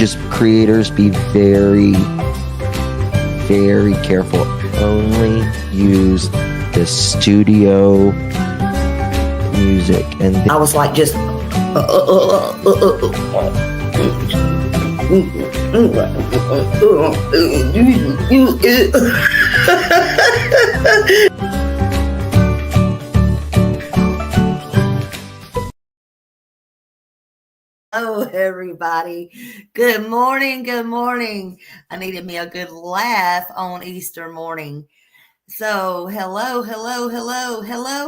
just creators, be very, very careful. Only use the studio music. And I was like, just Hello, everybody. Good morning. Good morning. I needed me a good laugh on Easter morning. So, hello,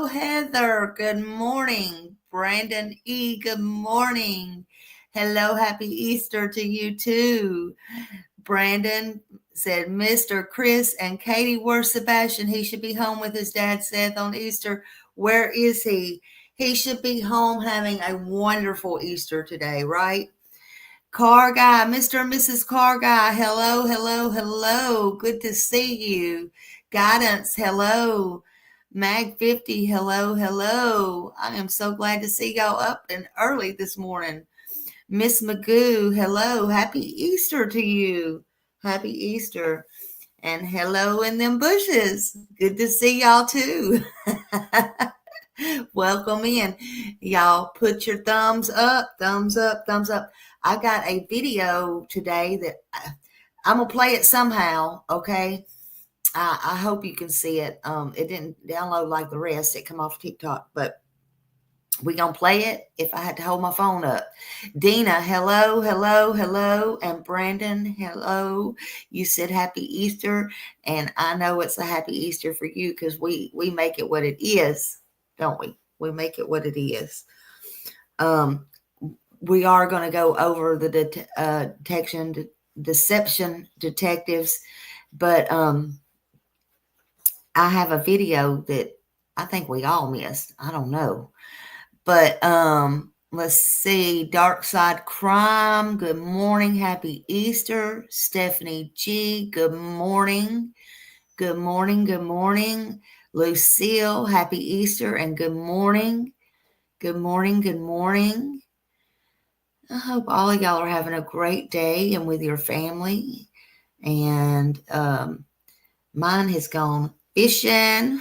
Heather. Good morning. Brandon E. Good morning. Hello, happy Easter to you too. Brandon said, Mr. Chris and Katie, where's Sebastian? He should be home with his dad, Seth, on Easter. Where is he? He should be home having a wonderful Easter today, right? Car Guy, Mr. and Mrs. Car Guy, hello. Good to see you. Guidance, hello. Mag 50, hello. I am so glad to see y'all up and early this morning. Miss Magoo, hello. Happy Easter to you. Happy Easter. And hello in them bushes. Good to see y'all too. Welcome in. Y'all put your thumbs up. I got a video today that I'm going to play it somehow, okay? I hope you can see it. It didn't download like the rest. It come off TikTok, but we're going to play it if I had to hold my phone up. Dina, hello. And Brandon, hello. You said happy Easter, and I know it's a happy Easter for you because we make it what it is, don't we? We make it what it is. We are going to go over the deception detectives, but I have a video that I think we all missed. I don't know. But let's see. Dark Side Crime, good morning. Happy Easter. Stephanie G, good morning. Good morning. Lucille, happy Easter and good morning. Good morning. I hope all of y'all are having a great day and with your family. And mine has gone fishing.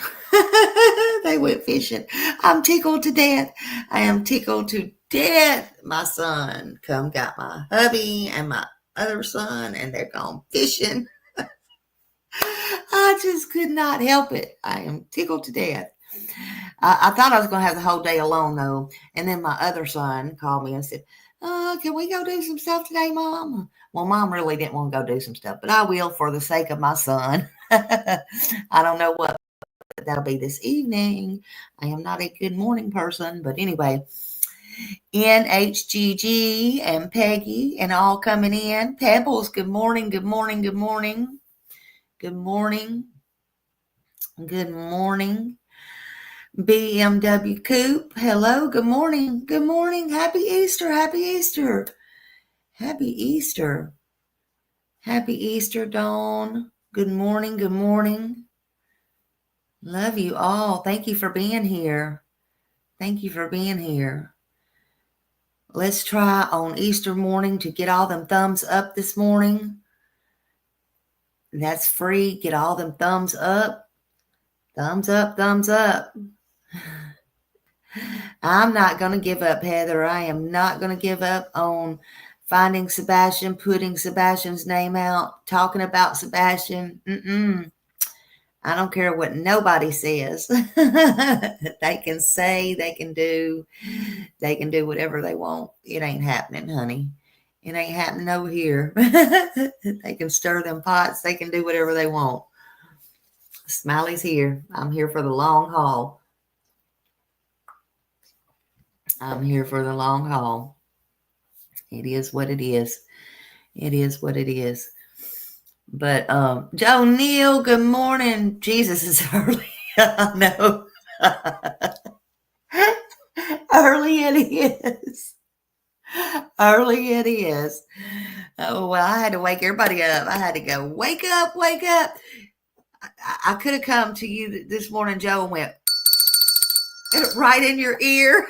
They went fishing. I'm tickled to death. I am tickled to death. My son got my hubby and my other son, and they're gone fishing. I just could not help it. I am tickled to death. I thought I was going to have the whole day alone, though. And then my other son called me and said, can we go do some stuff today, Mom? Well, Mom really didn't want to go do some stuff, but I will for the sake of my son. I don't know what that'll be this evening. I am not a good morning person, but anyway, NHGG and Peggy and all coming in. Pebbles, good morning. BMW Coop, hello, good morning. Happy Easter. Happy Easter, Dawn. Good morning. Love you all. Thank you for being here. Let's try on Easter morning to get all them thumbs up this morning. That's free. Get all them thumbs up. Thumbs up. I'm not going to give up, Heather. I am not going to give up on finding Sebastian, putting Sebastian's name out, talking about Sebastian. I don't care what nobody says. They can say, they can do whatever they want. It ain't happening, honey. It ain't happening over here. They can stir them pots. They can do whatever they want. Smiley's here. I'm here for the long haul. It is what it is. But Joe Neal, good morning. Jesus, is early. I know. Early it is. Oh, well, I had to wake everybody up. I had to go, wake up. I could have come to you this morning, Joe, and went right in your ear.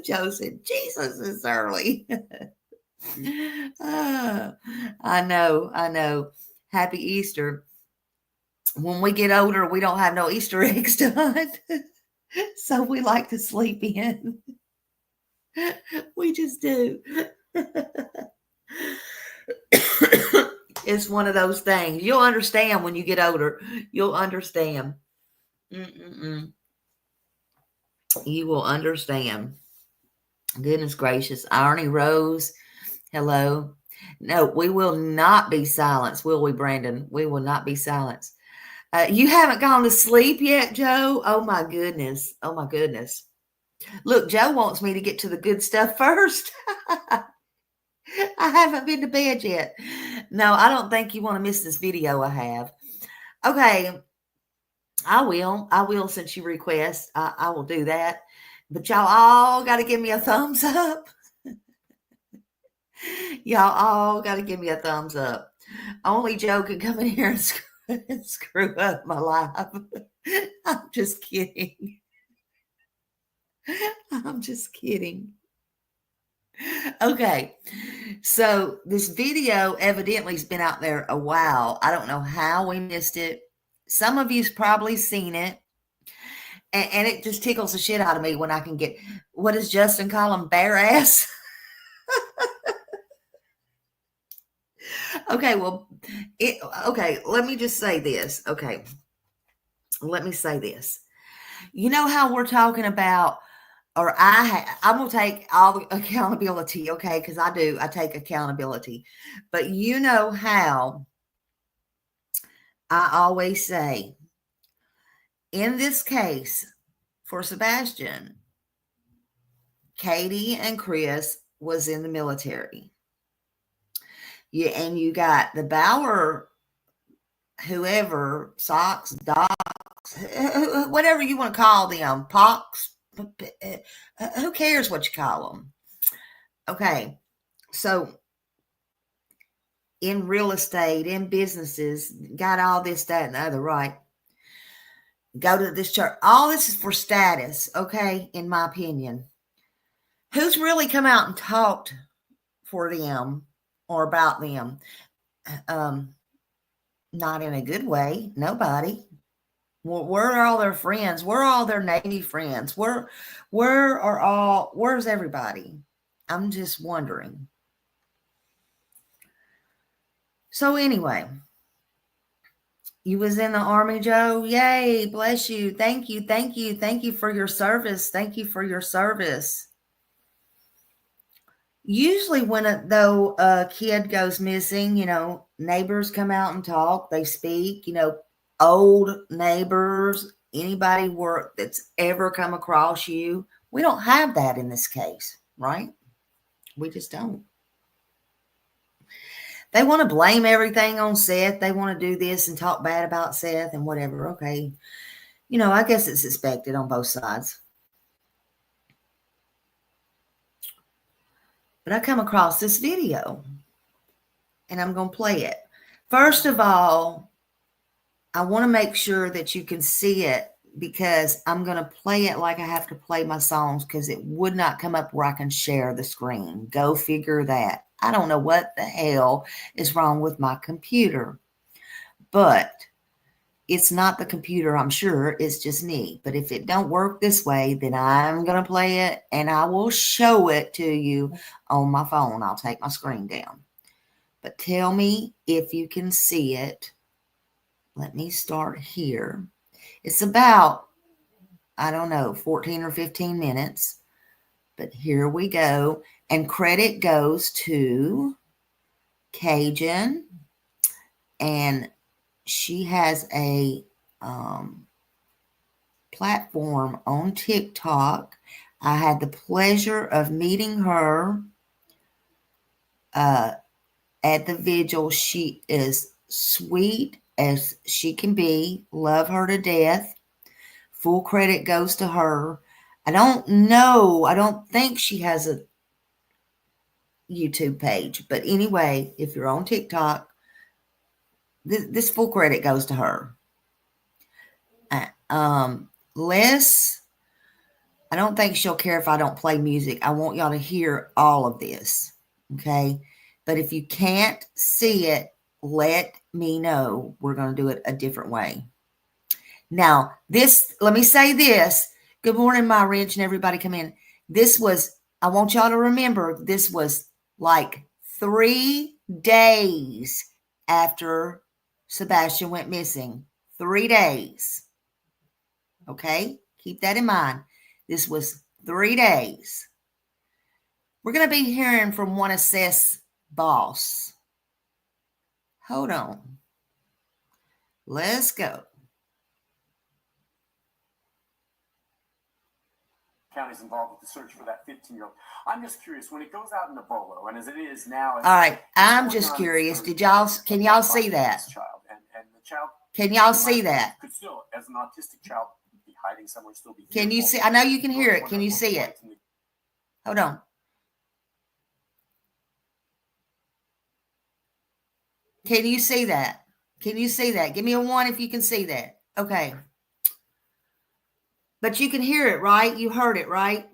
Joe said, Jesus is early. I know. Happy Easter. When we get older, we don't have no Easter eggs to hunt. So we like to sleep in. We just do. It's one of those things. You'll understand when you get older. You'll understand. Mm-mm-mm. You will understand. Goodness gracious. Irony Rose. Hello. No, we will not be silenced, will we, Brandon? We will not be silenced. You haven't gone to sleep yet, Joe? Oh, my goodness. Oh, my goodness. Look, Joe wants me to get to the good stuff first. I haven't been to bed yet. No, I don't think you want to miss this video I have. Okay. I will since you request. I will do that. But y'all all got to give me a thumbs up. Y'all all got to give me a thumbs up. Only Joe can come in here and screw up my life. I'm just kidding. I'm just kidding. Okay. So this video evidently has been out there a while. I don't know how we missed it. Some of you's probably seen it. And it just tickles the shit out of me when I can get, what does Justin call them? Bare ass? Okay, well, okay, let me just say this. Okay, let me say this. You know how we're talking about, or I'm going to take all the accountability, okay, because I take accountability. But you know how I always say, in this case, for Sebastian, Katie and Chris was in the military. And you got the Bauer, whoever, socks, docs, whatever you want to call them, pox, who cares what you call them? Okay, so in real estate, in businesses, got all this, that, and the other, right? Go to this church. All this is for status, okay, in my opinion. Who's really come out and talked for them or about them? Not in a good way. Nobody. Where are all their friends? Where are all their Navy friends? Where's everybody? I'm just wondering. So anyway, you was in the Army, Joe. Yay, bless you. Thank you. Thank you. Thank you for your service. Thank you for your service. Usually when a kid goes missing, neighbors come out and talk, they speak, old neighbors, anybody that's ever come across you. We don't have that in this case, right? We just don't. They want to blame everything on Seth. They want to do this and talk bad about Seth and whatever. Okay. I guess it's expected on both sides. But I come across this video and I'm going to play it. First of all, I want to make sure that you can see it because I'm going to play it like I have to play my songs because it would not come up where I can share the screen. Go figure that. I don't know what the hell is wrong with my computer, but it's not the computer, I'm sure. It's just me. But if it don't work this way, then I'm going to play it and I will show it to you on my phone. I'll take my screen down. But tell me if you can see it. Let me start here. It's about, 14 or 15 minutes. But here we go. And credit goes to Cajun. And she has a platform on TikTok. I had the pleasure of meeting her at the vigil. She is sweet as she can be. Love her to death. Full credit goes to her. I don't think she has a YouTube page. But anyway, if you're on TikTok, this full credit goes to her. Les I don't think she'll care if I don't play music. I want y'all to hear all of this, okay? But if you can't see it, let me know. We're going to do it a different way. Now, let me say this. Good morning, my wrench, and everybody come in. I want y'all to remember, this was like 3 days after Sebastian went missing. 3 days. Okay? Keep that in mind. This was 3 days. We're going to be hearing from one of Seth's boss. Hold on. Let's go. County's involved with the search for that 15-year-old. I'm just curious, when it goes out in the bolo, and as it is now. All right, I'm just curious. Can y'all see that? And the child. Can y'all see that? Could still, as an autistic child, be hiding somewhere, still be. Can you see? I know you can hear it. Can you see it? Hold on. Can you see that? Can you see that? Give me a 1 if you can see that. Okay. But you can hear it, right? You heard it, right?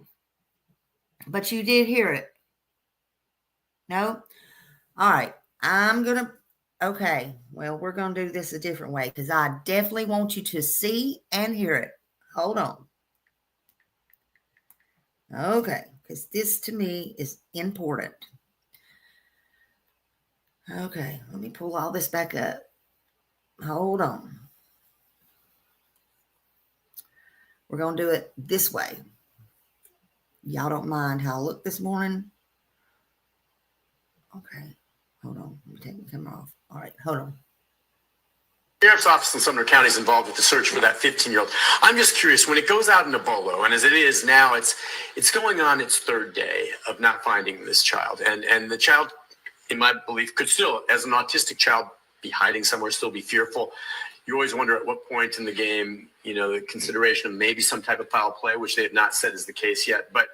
But you did hear it. No? All right. Okay. Well, we're going to do this a different way because I definitely want you to see and hear it. Hold on. Okay. Because this to me is important. Okay. Let me pull all this back up. Hold on. We're going to do it this way. Y'all don't mind how I look this morning? Okay. Hold on. Let me take the camera off. All right. Hold on. Sheriff's Office in Sumner County is involved with the search for that 15-year-old. I'm just curious, when it goes out in a bolo, and as it is now, it's going on its 3rd day of not finding this child. And the child, in my belief, could still, as an autistic child, be hiding somewhere, still be fearful. You always wonder at what point in the game, the consideration of maybe some type of foul play, which they have not said is the case yet. But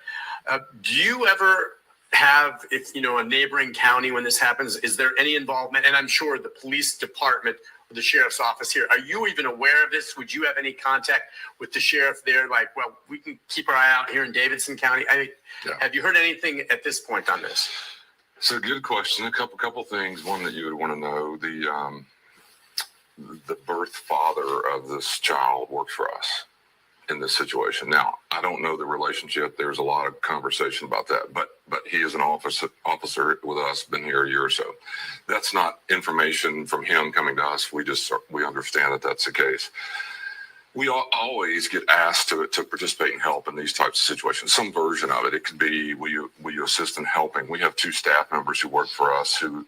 do you ever have, if a neighboring county when this happens, is there any involvement? And I'm sure the police department or the sheriff's office here, are you even aware of this? Would you have any contact with the sheriff there? Like, well, we can keep our eye out here in Davidson County. Have you heard anything at this point on this? So good question. A couple things. One that you would want to know, the birth father of this child works for us in this situation. Now, I don't know the relationship. There's a lot of conversation about that, but he is an officer with us, been here a year or so. That's not information from him coming to us. We understand that that's the case. We always get asked to participate and help in these types of situations. Some version of it. It could be, will you assist in helping? We have 2 staff members who work for us who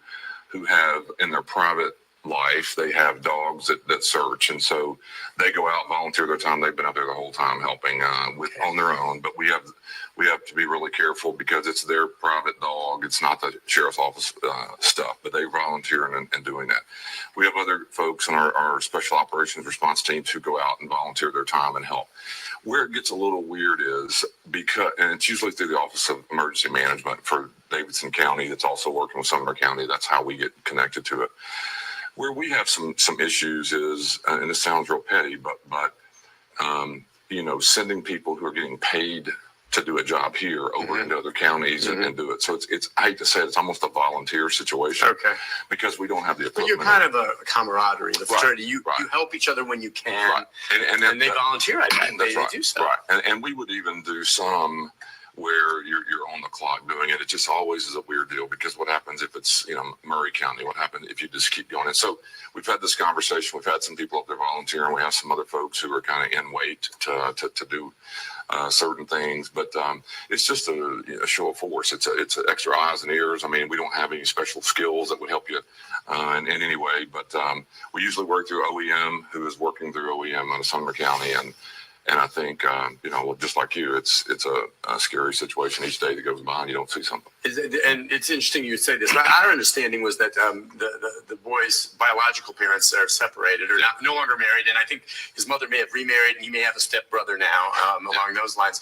have, in their private life, they have dogs that search, and so they go out, volunteer their time. They've been up there the whole time helping on their own. But we have to be really careful because it's their private dog. It's not the sheriff's office stuff, but they volunteer in doing that. We have other folks in our special operations response teams who go out and volunteer their time and help. Where it gets a little weird is and it's usually through the Office of Emergency Management for Davidson County. That's also working with Sumner County. That's how we get connected to it. Where we have some issues is, and it sounds real petty, but sending people who are getting paid to do a job here over into other counties and do it. So it's I hate to say it, it's almost a volunteer situation. Okay. Because we don't have the equipment. But you're kind of a camaraderie, the fraternity. You help each other when you can. Right. And they volunteer, I think. They do so. Right. And we would even do some where you're on the clock doing it. It just always is a weird deal because what happens if it's, Murray County? What happens if you just keep going? And so we've had this conversation. We've had some people up there volunteering. We have some other folks who are kind of in wait to do certain things, but it's just a show of force. It's extra eyes and ears. I mean, we don't have any special skills that would help you in any way, but we usually work through OEM, who is working through OEM out of Sumner County, and I think, just like you, it's a scary situation each day that goes by and you don't see something. And it's interesting you say this. Our understanding was that the boy's biological parents are separated or no longer married, and I think his mother may have remarried, and he may have a stepbrother now along those lines.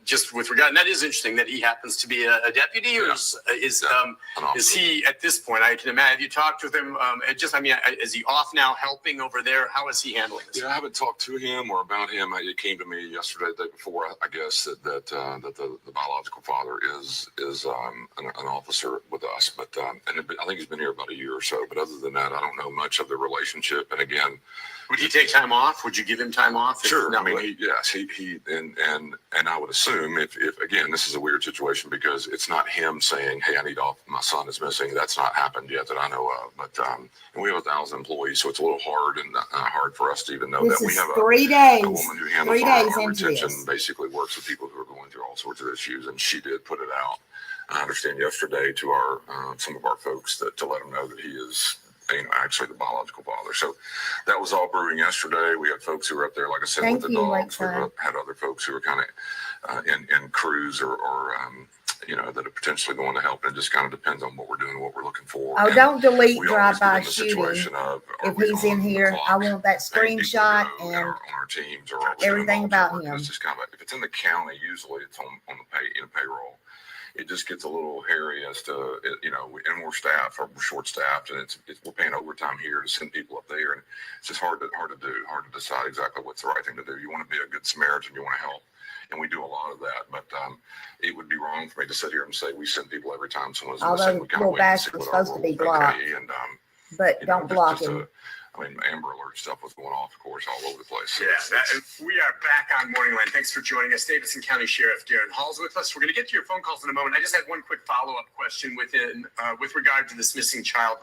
just with regard, and that is interesting that he happens to be a deputy, or is he at this point? I can imagine. Have you talked with him? Is he off now, helping over there? How is he handling this? Yeah, I haven't talked to him or about him. It came to me yesterday, the day before, I guess, that the biological father is an officer with us, but I think he's been here about a year or so. But other than that, I don't know much of the relationship. And again, would he take time off? Would you give him time off? Sure. I mean, he and I would assume if again, this is a weird situation because it's not him saying, "Hey, I need off. My son is missing." That's not happened yet that I know of. But and we have 1,000 employees, so it's a little hard and hard for us to even know that we have 3 days. a woman who handles 3 days our into retention, this. basically works with people who are going through all sorts of issues, and she did put it out. I understand yesterday to our some of our folks to let them know that he is actually the biological father. So that was all brewing yesterday. We had folks who were up there, like I said, with the dogs. We had other folks who were kind of in crews or that are potentially going to help. It just kind of depends on what we're doing and what we're looking for. Oh, and don't delete we drive-by always shooting. If he's in here, I want that screenshot and on our teams or everything about him. It's just kind of if it's in the county, usually it's on the payroll. It just gets a little hairy as to, and we're staffed, or we're short-staffed, and we're paying overtime here to send people up there, and it's just hard to decide exactly what's the right thing to do. You want to be a good Samaritan, you want to help, and we do a lot of that, but it would be wrong for me to sit here and say we send people every time someone's missing. We kind of wait and see what our rules okay, and but don't block him. Amber Alert stuff was going off, of course, all over the place. So we are back on Morning Line. Thanks for joining us. Davidson County Sheriff Darren Hall's with us. We're going to get to your phone calls in a moment. I just had one quick follow-up question with regard to this missing child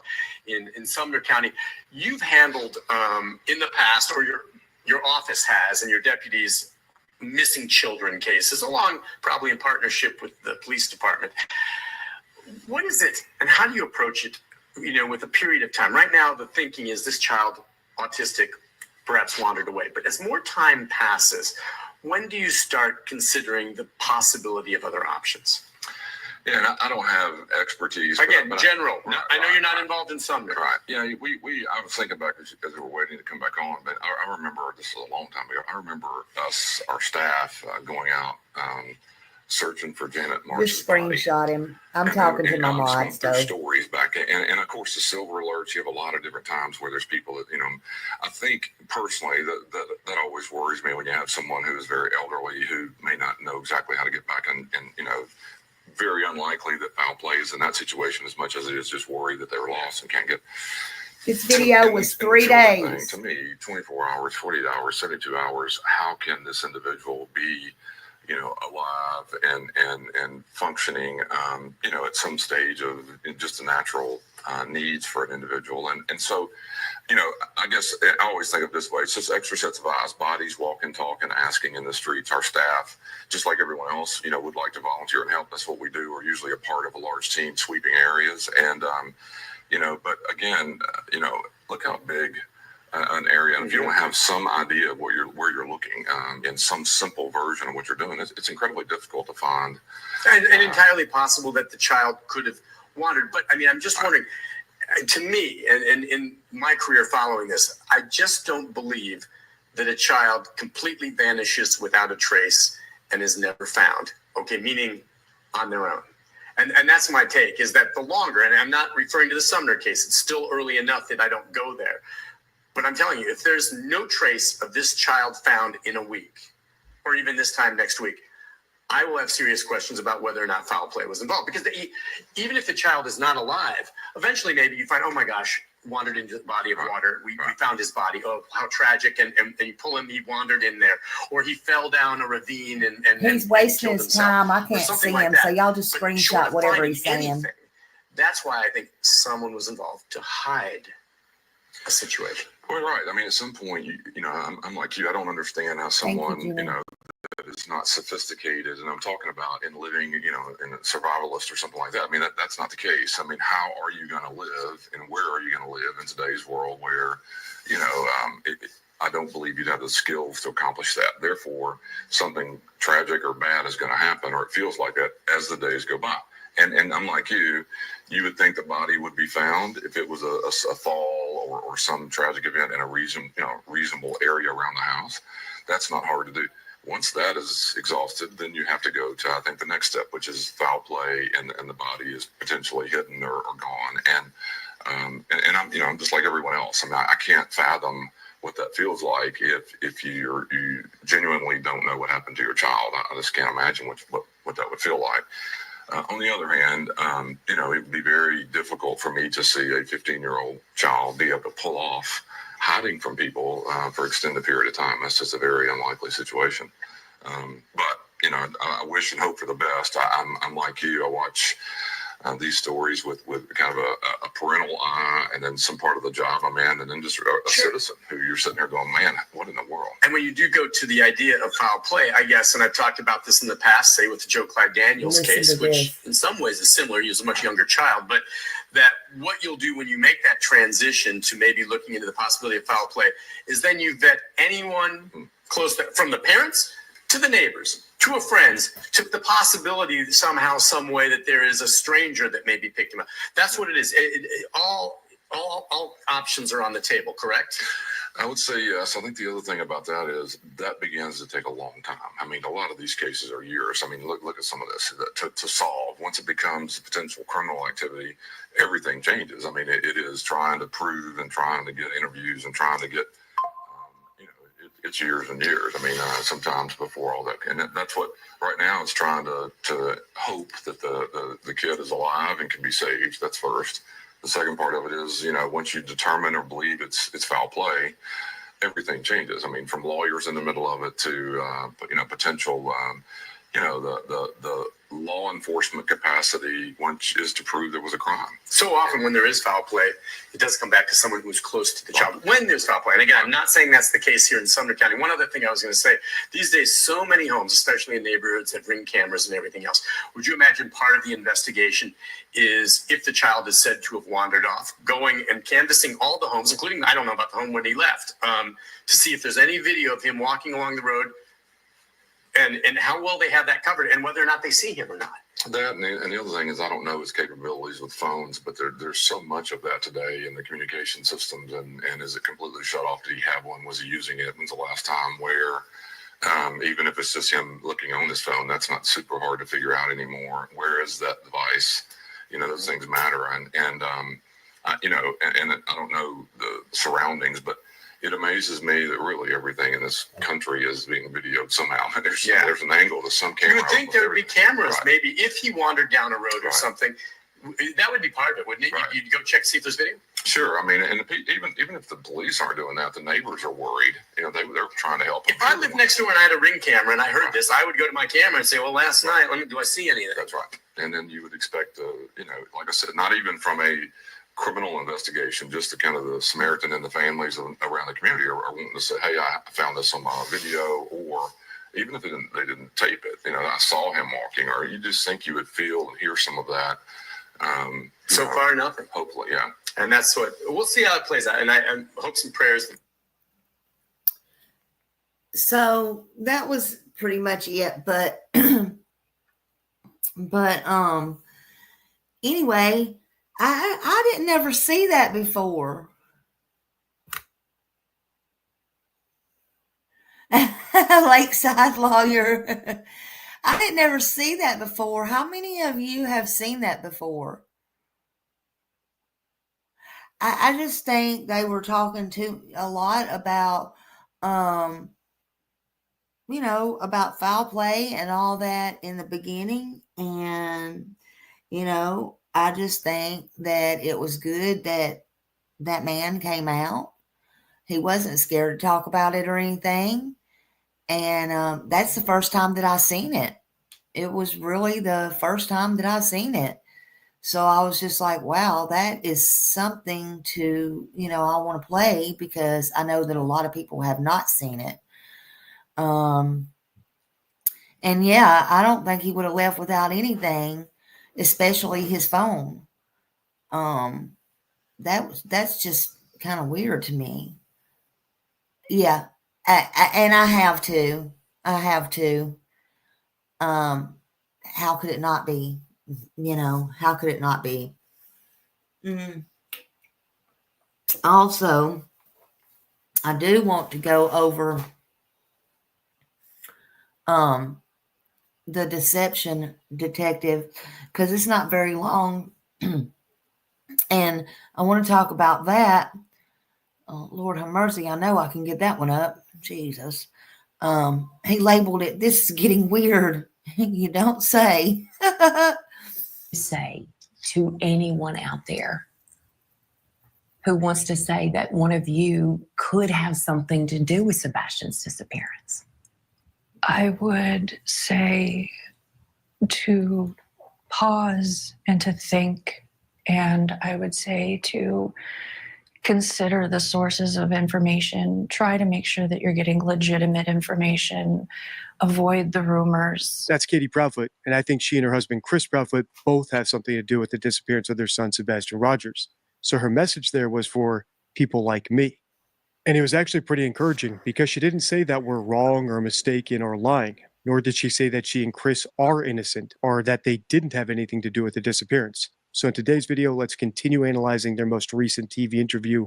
in Sumner County. You've handled in the past, or your office has, and your deputies, missing children cases, along probably in partnership with the police department. What is it, and how do you approach it? With a period of time. Right now, the thinking is this child, autistic, perhaps wandered away. But as more time passes, when do you start considering the possibility of other options? Yeah, and I don't have expertise. Again, general. I know you're not involved in Sumner. Right. Yeah, I was thinking back as we were waiting to come back on, but I remember, this is a long time ago, I remember our staff going out searching for Janet Marsh's Just screenshot him. I'm talking to my mods, though. Stories back, and of course the silver alerts. You have a lot of different times where there's people that I think personally that always worries me when you have someone who is very elderly who may not know exactly how to get back, and very unlikely that foul play is in that situation as much as it is just worried that they were lost and can't get. This video was 3 days. To me, 24 hours, 48 hours, 72 hours. How can this individual be alive and functioning, at some stage of just the natural needs for an individual. And so, I guess I always think of this way. It's just extra sets of eyes, bodies walking, talking, asking in the streets. Our staff, just like everyone else, would like to volunteer and help. That's what we do. We're usually a part of a large team sweeping areas. And, but again, look how big an area, and if you don't have some idea of where you're looking, in some simple version of what you're doing, it's incredibly difficult to find. And entirely possible that the child could have wandered. But I'm just wondering, to me, and in my career following this, I just don't believe that a child completely vanishes without a trace and is never found. Okay, meaning on their own. And that's my take, is that the longer, and I'm not referring to the Sumner case, it's still early enough that I don't go there. But I'm telling you, if there's no trace of this child found in a week, or even this time next week, I will have serious questions about whether or not foul play was involved. Because even if the child is not alive, eventually maybe you find, oh my gosh, wandered into the body of water. We found his body. Oh, how tragic. And you pull him, he wandered in there. Or he fell down a ravine and he's wasting his time. I can't see him. So y'all just screenshot whatever he's saying. That's why I think someone was involved to hide a situation. Well, right. At some point, I'm like you. I don't understand how someone, that is not sophisticated, and I'm talking about in living, in a survivalist or something like that. That's not the case. How are you going to live, and where are you going to live in today's world where, I don't believe you'd have the skills to accomplish that. Therefore, something tragic or bad is going to happen, or it feels like that as the days go by. And I'm like you would think the body would be found if it was a fall or some tragic event in a reasonable area around the house. That's not hard to do. Once that is exhausted, then you have to go to, I think, the next step, which is foul play, and the body is potentially hidden or gone. And I'm, I'm just like everyone else. I mean, I can't fathom what that feels like if you genuinely don't know what happened to your child. I just can't imagine what that would feel like. On the other hand, it would be very difficult for me to see a 15-year-old child be able to pull off hiding from people for extended period of time. That's just a very unlikely situation. But I wish and hope for the best. I'm like you. I watch these stories with kind of a parental eye, and then some part of the job I'm in, and then just a citizen who you're sitting there going, man, what in the world? And when you do go to the idea of foul play, I guess, and I've talked about this in the past, say with the Joe Clyde Daniels case, which in some ways is similar. He was a much younger child, but that what you'll do when you make that transition to maybe looking into the possibility of foul play is then you vet anyone close from the parents to the neighbors, to a friend's, to the possibility somehow, some way that there is a stranger that maybe picked him up. That's what it is. All options are on the table, correct? I would say yes. I think the other thing about that is that begins to take a long time. I mean, a lot of these cases are years. I mean, look at some of this to solve. Once it becomes potential criminal activity, everything changes. I mean, it is trying to prove and trying to get interviews and trying to get, it's years and years. I mean, sometimes before all that, and that's what right now is trying to hope that the kid is alive and can be saved. That's first. The second part of it is, once you determine or believe it's foul play, everything changes. I mean, from lawyers in the middle of it to potential, the law enforcement capacity once is to prove there was a crime. So often when there is foul play, it does come back to someone who's close to the child. When there's foul play, and again, I'm not saying that's the case here in Sumner County. One other thing I was going to say, these days, so many homes, especially in neighborhoods, have Ring cameras and everything else. Would you imagine part of the investigation is if the child is said to have wandered off, going and canvassing all the homes, including, I don't know about the home when he left, to see if there's any video of him walking along the road, and how well they have that covered, and whether or not they see him or not. That and the other thing is, I don't know his capabilities with phones, but there's so much of that today in the communication systems, and is it completely shut off? Did he have one? Was he using it? When's the last time? Where? Even if it's just him looking on his phone, that's not super hard to figure out anymore. Where is that device? Those things matter, and I don't know the surroundings, but it amazes me that really everything in this country is being videoed somehow. There's an angle to some camera. You would think there would be cameras, maybe if he wandered down a road or something. That would be part of it, wouldn't it? Right. You'd go check to see if there's video. Sure. I mean, and even if the police aren't doing that, the neighbors are worried. They're trying to help. If I lived next door and I had a Ring camera and I heard this, I would go to my camera and say, "Well, last night, do I see any of that?" That's right. And then you would expect, like I said, not even from a criminal investigation, just the kind of the Samaritan and the families around the community are wanting to say, "Hey, I found this on my video," or even if they didn't tape it, I saw him walking, or you just think you would feel and hear some of that. So far, nothing. Hopefully, yeah. And that's what we'll see how it plays out. And I hope some prayers. So that was pretty much it. But anyway, I didn't ever see that before. Lakeside lawyer. I didn't ever see that before. How many of you have seen that before? I just think they were talking a lot about, about foul play and all that in the beginning. And, I just think that it was good that that man came out. He wasn't scared to talk about it or anything. And that's the first time that I seen it. It was really the first time that I seen it. So I was just like, wow, that is something to, I want to play, because I know that a lot of people have not seen it. And yeah, I don't think he would have left without anything, especially his phone. That's just kind of weird to me. Yeah. And I have to. How could it not be? How could it not be? Also, I do want to go over the deception detective, because it's not very long. And I want to talk about that. Oh, Lord have mercy. I know I can get that one up. Jesus. He labeled it, "This is getting weird." You don't say. Say to anyone out there who wants to say that one of you could have something to do with Sebastian's disappearance? I would say to pause and to think, and I would say to consider the sources of information. Try to make sure that you're getting legitimate information. Avoid the rumors. That's Katie Proudfoot, and I think she and her husband, Chris Proudfoot, both have something to do with the disappearance of their son, Sebastian Rogers. So her message there was for people like me. And it was actually pretty encouraging because she didn't say that we're wrong or mistaken or lying, nor did she say that she and Chris are innocent or that they didn't have anything to do with the disappearance. So in today's video, let's continue analyzing their most recent TV interview.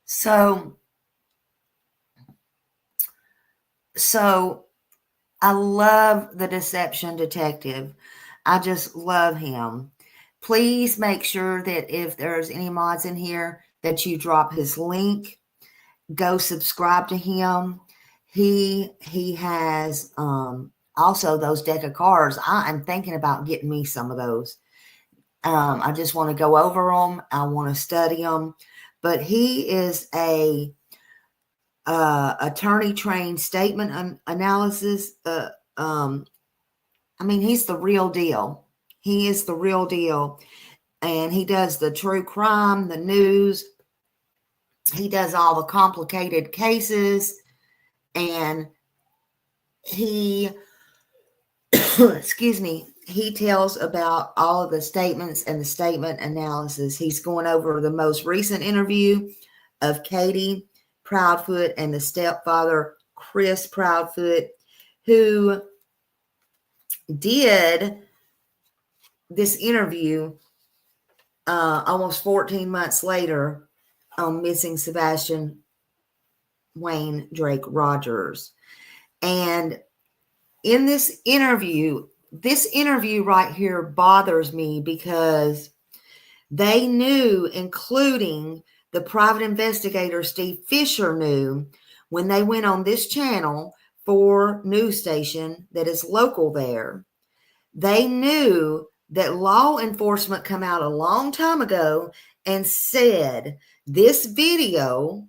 So I love the deception detective. I just love him. Please make sure that if there's any mods in here that you drop his link. Go subscribe to him. He has also those deck of cards. I am thinking about getting me some of those. I just want to go over them. I want to study them. But he is a attorney trained statement analysis. I mean, he's the real deal. He is the real deal. And he does the true crime, the news. He does all the complicated cases. And he, excuse me, he tells about all of the statements and the statement analysis. He's going over the most recent interview of Katie Proudfoot and the stepfather, Chris Proudfoot, who did this interview almost 14 months later on missing Sebastian Wayne Drake Rogers. And in this interview right here bothers me because they knew, including the private investigator Steve Fisher knew, when they went on this channel for news station that is local there, they knew that law enforcement come out a long time ago and said this video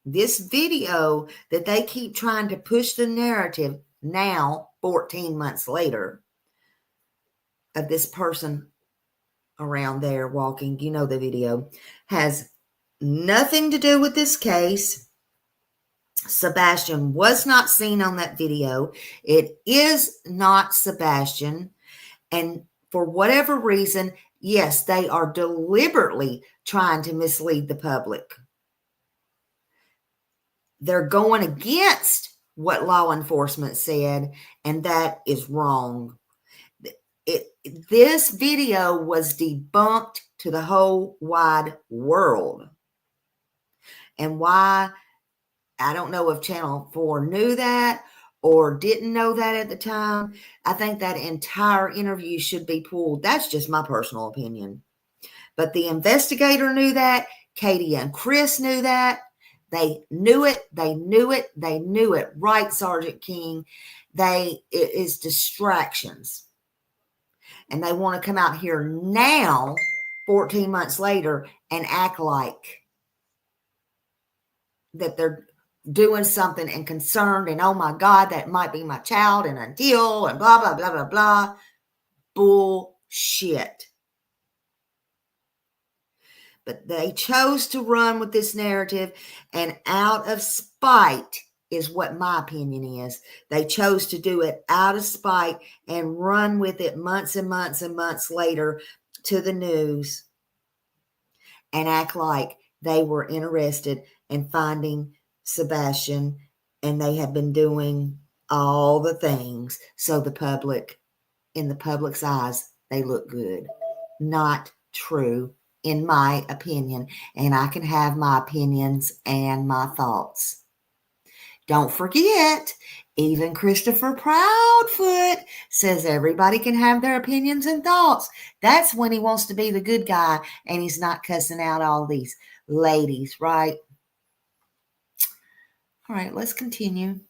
that they keep trying to push the narrative now 14 months later of this person around there walking, you know, the video has nothing to do with this case. Sebastian was not seen on that video. It is not Sebastian. And for whatever reason, yes, they are deliberately trying to mislead the public. They're going against what law enforcement said, and that is wrong. This video was debunked to the whole wide world. And why? I don't know if Channel 4 knew that or didn't know that at the time. I think that entire interview should be pulled. That's just my personal opinion. But the investigator knew that. Katie and Chris knew that. They knew it. They knew it. They knew it. Right, Sergeant King. It is distractions. And they want to come out here now, 14 months later, and act like that they're doing something and concerned and, oh my God, that might be my child and a deal and blah, blah, blah, blah, blah. Bullshit. But they chose to run with this narrative, and out of spite is what my opinion is. They chose to do it out of spite and run with it months and months and months later to the news and act like they were interested in finding Sebastian, and they have been doing all the things so the public, in the public's eyes, they look good. Not true, in my opinion. And I can have my opinions and my thoughts. Don't forget, Even Christopher Proudfoot says everybody can have their opinions and thoughts. That's when he wants to be the good guy and he's not cussing out all these ladies, right? All right, let's continue.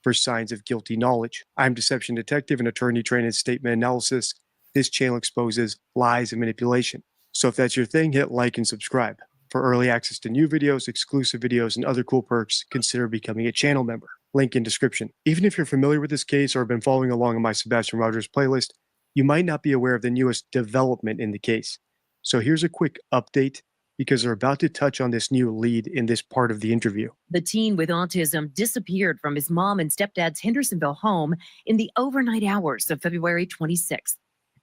For signs of guilty knowledge. I'm deception detective and attorney trained in statement analysis. This channel exposes lies and manipulation. So if that's your thing, hit like and subscribe. For early access to new videos, exclusive videos, and other cool perks, consider becoming a channel member. Link in description. Even if you're familiar with this case or have been following along in my Sebastian Rogers playlist, you might not be aware of the newest development in the case. So here's a quick update because they're about to touch on this new lead in this part of the interview. The teen with autism disappeared from his mom and stepdad's Hendersonville home in the overnight hours of February 26th.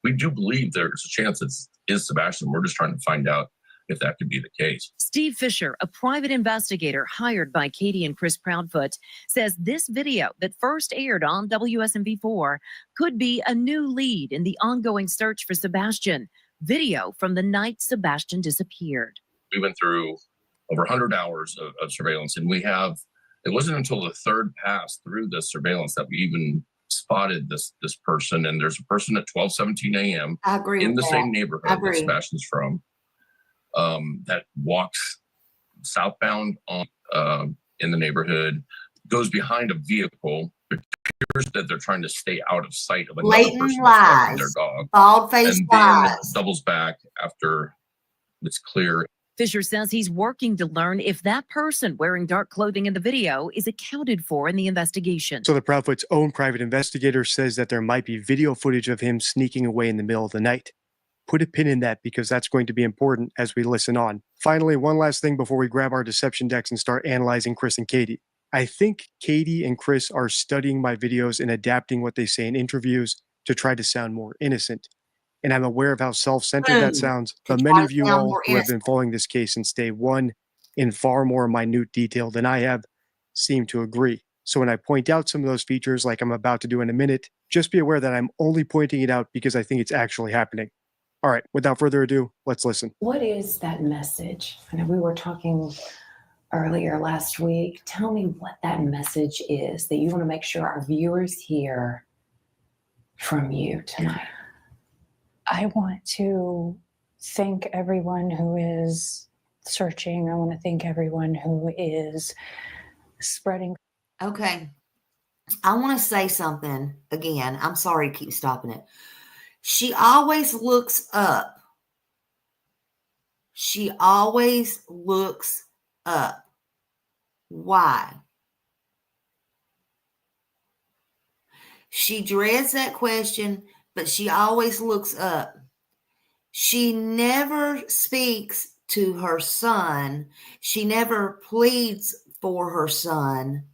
We do believe there's a chance it is Sebastian. We're just trying to find out if that could be the case. Steve Fisher, a private investigator hired by Katie and Chris Proudfoot, says this video that first aired on WSMV4 could be a new lead in the ongoing search for Sebastian. Video from the night Sebastian disappeared. We went through over 100 hours of surveillance, and it wasn't until the third pass through the surveillance that we even spotted this person. And there's a person at 12:17 a.m. I agree in with the that. same neighborhood that Sebastian's from, that walks southbound on in the neighborhood, goes behind a vehicle. It appears that they're trying to stay out of sight of another Blatant person that's walking lies. their dog, Bald-faced and then lies. doubles back after it's clear. Fisher says he's working to learn if that person wearing dark clothing in the video is accounted for in the investigation. So the Proudfoot's own private investigator says that there might be video footage of him sneaking away in the middle of the night. Put a pin in that because that's going to be important as we listen on. Finally, one last thing before we grab our deception decks and start analyzing Chris and Katie. I think Katie and Chris are studying my videos and adapting what they say in interviews to try to sound more innocent. And I'm aware of how self-centered that sounds, but many of you all who have been following this case since day one in far more minute detail than I have seem to agree. So when I point out some of those features like I'm about to do in a minute, just be aware that I'm only pointing it out because I think it's actually happening. All right, without further ado, let's listen. What is that message? I know we were talking earlier last week. Tell me what that message is that you want to make sure our viewers hear from you tonight. I want to thank everyone who is searching. I want to thank everyone who is spreading. Okay. I want to say something again. I'm sorry to keep stopping it. She always looks up. She always looks up. Why? She dreads that question, but she always looks up. She never speaks to her son. She never pleads for her son.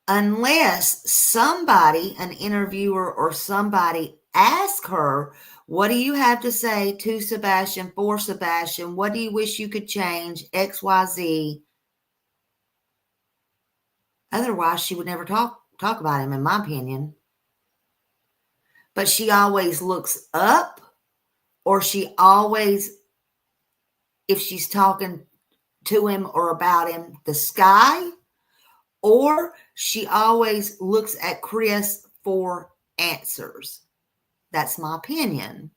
Unless somebody, an interviewer or somebody, asks her, what do you have to say to Sebastian, for Sebastian? What do you wish you could change? X, Y, Z. Otherwise, she would never talk about him, in my opinion. But she always looks up, or she always, if she's talking to him or about him, the sky, or she always looks at Chris for answers. That's my opinion.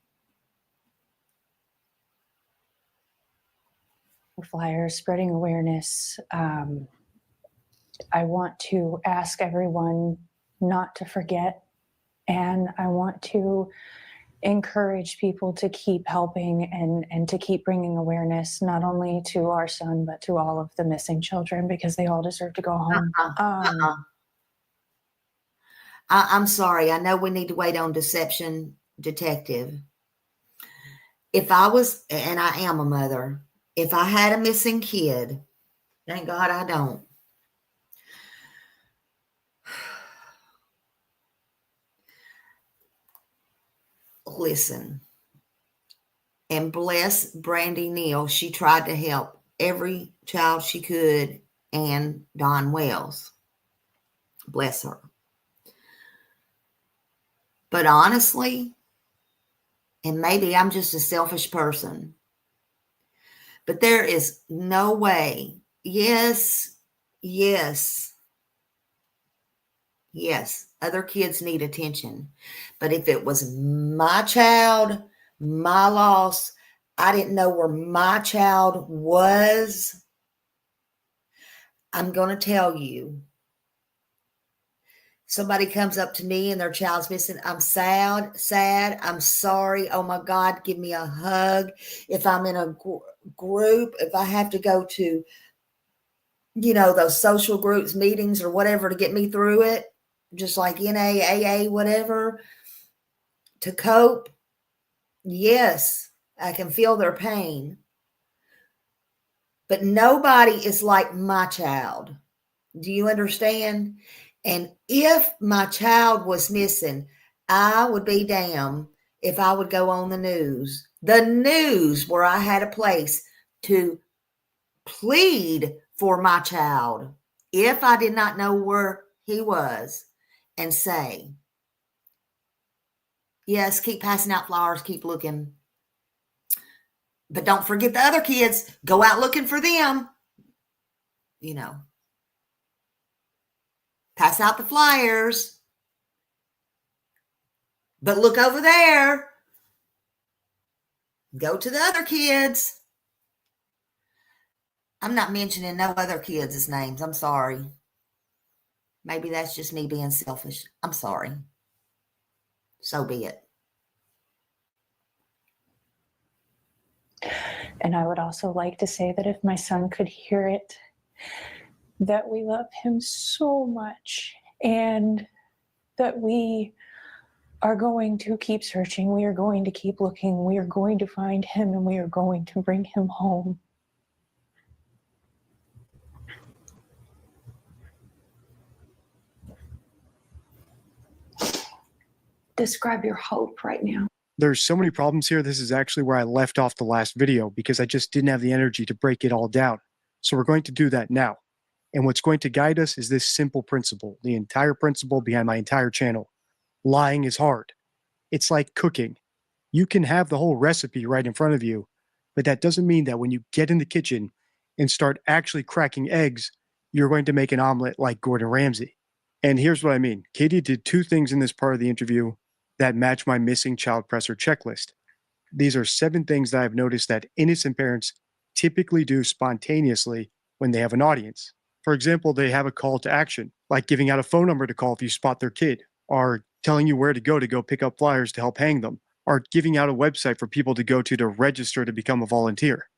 Flyers, spreading awareness. I want to ask everyone not to forget, and I want to encourage people to keep helping and to keep bringing awareness, not only to our son, but to all of the missing children, because they all deserve to go home. I'm sorry. I know we need to wait on deception detective. If I was, and I am a mother, if I had a missing kid, thank God I don't. Listen, and bless Brandy Neal. She tried to help every child she could, and Don Wells. Bless her. But honestly, and maybe I'm just a selfish person, but there is no way yes, yes, yes, other kids need attention. But if it was my child, my loss, I didn't know where my child was, I'm going to tell you. Somebody comes up to me and their child's missing. I'm sad. I'm sorry. Oh my God, give me a hug. If I'm in a group, if I have to go to, those social groups, meetings or whatever to get me through it, just like NA, AA, whatever, to cope, yes, I can feel their pain. But nobody is like my child. Do you understand? And if my child was missing, I would be damned if I would go on the news where I had a place to plead for my child if I did not know where he was, and say, yes, keep passing out flowers, keep looking. But don't forget the other kids. Go out looking for them. Pass out the flyers. But look over there. Go to the other kids. I'm not mentioning no other kids' names. I'm sorry. Maybe that's just me being selfish. I'm sorry. So be it. And I would also like to say that if my son could hear it, that we love him so much and that we are going to keep searching. We are going to keep looking. We are going to find him and we are going to bring him home. Describe your hope right now. There's so many problems here. This is actually where I left off the last video because I just didn't have the energy to break it all down. So we're going to do that now. And what's going to guide us is this simple principle, the entire principle behind my entire channel. Lying is hard. It's like cooking. You can have the whole recipe right in front of you, but that doesn't mean that when you get in the kitchen and start actually cracking eggs, you're going to make an omelet like Gordon Ramsay. And here's what I mean. Katie did two things in this part of the interview that match my missing child presser checklist. These are 7 things that I've noticed that innocent parents typically do spontaneously when they have an audience. For example, they have a call to action, like giving out a phone number to call if you spot their kid, or telling you where to go pick up flyers to help hang them, or giving out a website for people to go to register to become a volunteer.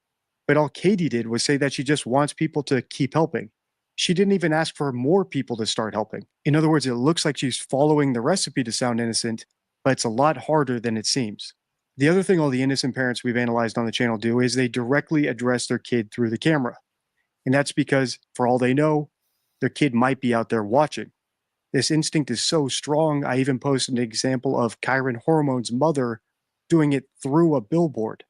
But all Katie did was say that she just wants people to keep helping. She didn't even ask for more people to start helping. In other words, it looks like she's following the recipe to sound innocent, but it's a lot harder than it seems. The other thing all the innocent parents we've analyzed on the channel do is they directly address their kid through the camera. And that's because, for all they know, their kid might be out there watching. This instinct is so strong, I even posted an example of Kyron Hormone's mother doing it through a billboard.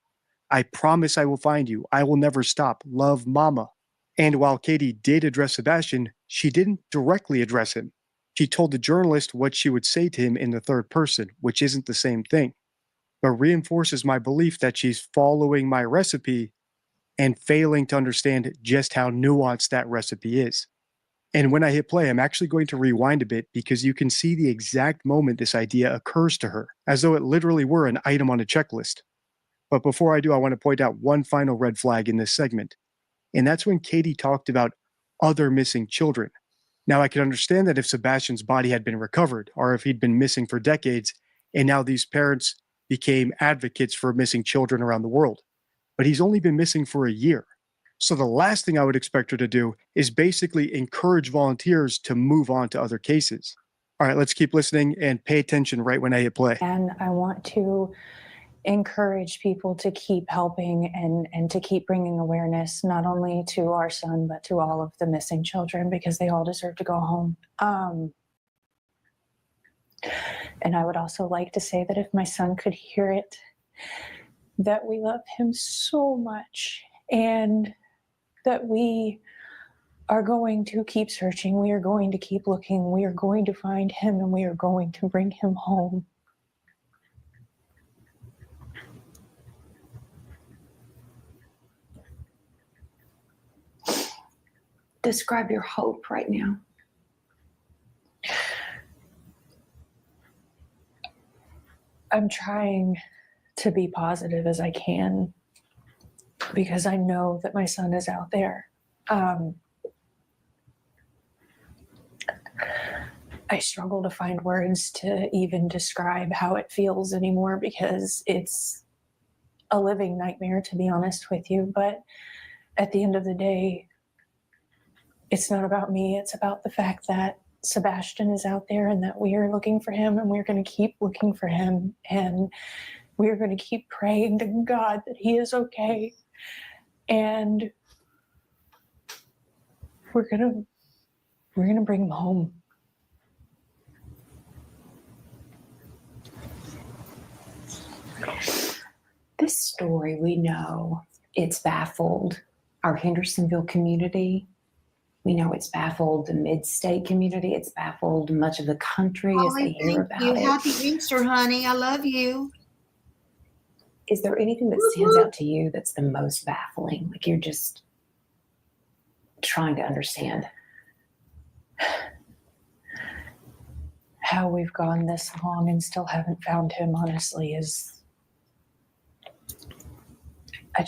I promise I will find you. I will never stop. Love, Mama. And while Katie did address Sebastian, she didn't directly address him. She told the journalist what she would say to him in the third person, which isn't the same thing, but reinforces my belief that she's following my recipe and failing to understand just how nuanced that recipe is. And when I hit play, I'm actually going to rewind a bit because you can see the exact moment this idea occurs to her, as though it literally were an item on a checklist. But before I do, I want to point out one final red flag in this segment, and that's when Katie talked about other missing children. Now, I could understand that if Sebastian's body had been recovered, or if he'd been missing for decades, and now these parents became advocates for missing children around the world. But he's only been missing for a year. So the last thing I would expect her to do is basically encourage volunteers to move on to other cases. All right, let's keep listening and pay attention right when I hit play. And I want to encourage people to keep helping and to keep bringing awareness, not only to our son, but to all of the missing children, because they all deserve to go home. And I would also like to say that if my son could hear it, that we love him so much and that we are going to keep searching. We are going to keep looking. We are going to find him and we are going to bring him home. describe your hope right now? I'm trying to be positive as I can because I know that my son is out there. I struggle to find words to even describe how it feels anymore because it's a living nightmare, to be honest with you. But at the end of the day, it's not about me. It's about the fact that Sebastian is out there and that we are looking for him, and we're going to keep looking for him, and we're going to keep praying to God that he is okay. And we're going to bring him home. This story, we know it's baffled our Hendersonville community. We know it's baffled the mid-state community. It's baffled much of the country as they hear about you. it. Happy Easter, honey. I love you. Is there anything that stands out to you that's the most baffling? Like you're just trying to understand. How we've gone this long and still haven't found him, honestly, is... I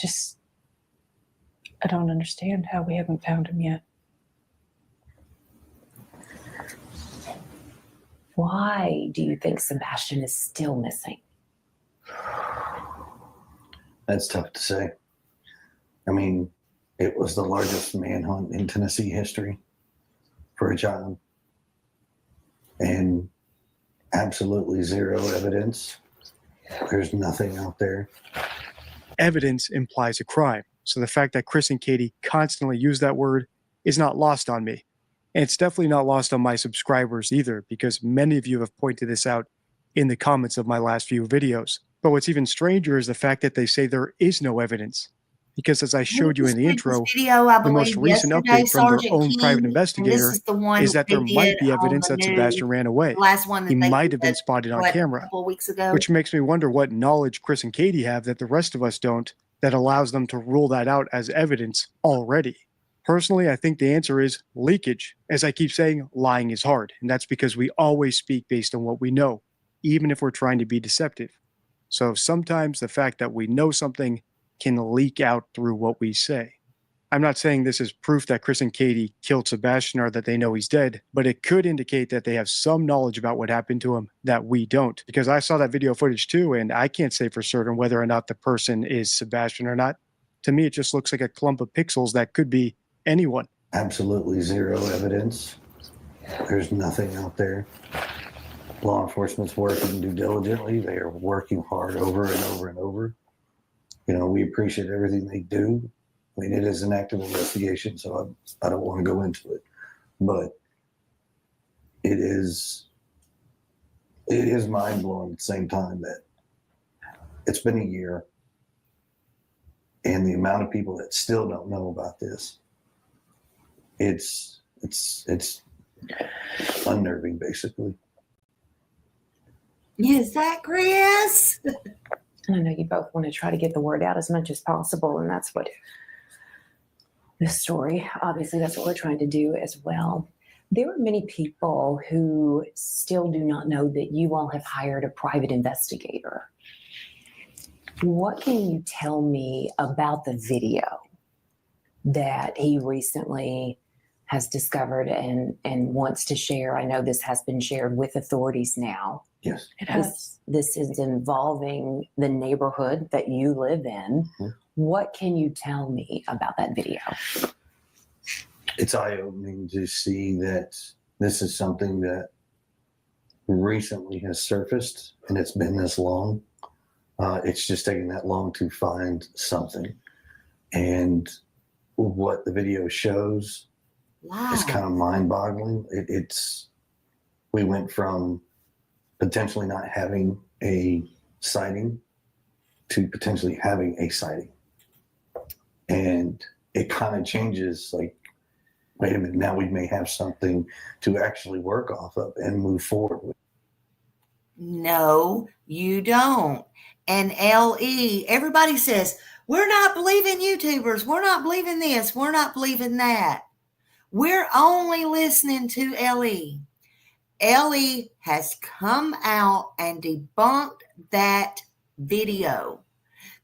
don't understand how we haven't found him yet. Why do you think Sebastian is still missing? That's tough to say. I mean, it was the largest manhunt in Tennessee history for a child. And absolutely zero evidence. There's nothing out there. Evidence implies a crime. So the fact that Chris and Katie constantly use that word is not lost on me. And it's definitely not lost on my subscribers either, because many of you have pointed this out in the comments of my last few videos. But what's even stranger is the fact that they say there is no evidence. Because as I showed you in the intro, the most recent update from their own private investigator is that there might be evidence that Sebastian ran away. He might have been spotted on camera, which makes me wonder what knowledge Chris and Katie have that the rest of us don't, that allows them to rule that out as evidence already. Personally, I think the answer is leakage. As I keep saying, lying is hard, and that's because we always speak based on what we know, even if we're trying to be deceptive. So sometimes the fact that we know something can leak out through what we say. I'm not saying this is proof that Chris and Katie killed Sebastian or that they know he's dead, but it could indicate that they have some knowledge about what happened to him that we don't. Because I saw that video footage too, and I can't say for certain whether or not the person is Sebastian or not. To me, it just looks like a clump of pixels that could be anyone. Absolutely zero evidence. There's nothing out there. Law enforcement's working due diligently. They are working hard over and over and over. You know, we appreciate everything they do. I mean, it is an active investigation, so I don't want to go into it. But it is mind-blowing at the same time that it's been a year, and the amount of people that still don't know about this, it's unnerving, basically. Is that Chris? And I know you both want to try to get the word out as much as possible, and that's what this story, obviously, that's what we're trying to do as well. There are many people who still do not know that you all have hired a private investigator. What can you tell me about the video that he recently has discovered and wants to share? I know this has been shared with authorities now. Yes. It has. This is involving the neighborhood that you live in. Mm-hmm. What can you tell me about that video? It's eye-opening to see that this is something that recently has surfaced, and it's been this long. It's just taking that long to find something. And what the video shows is kind of mind-boggling. We went from potentially not having a sighting to potentially having a sighting. And it kind of changes, like, wait a minute, now we may have something to actually work off of and move forward with. No, you don't. And LE, everybody says, we're not believing YouTubers. We're not believing this. We're not believing that. We're only listening to Ellie. Ellie has come out and debunked that video.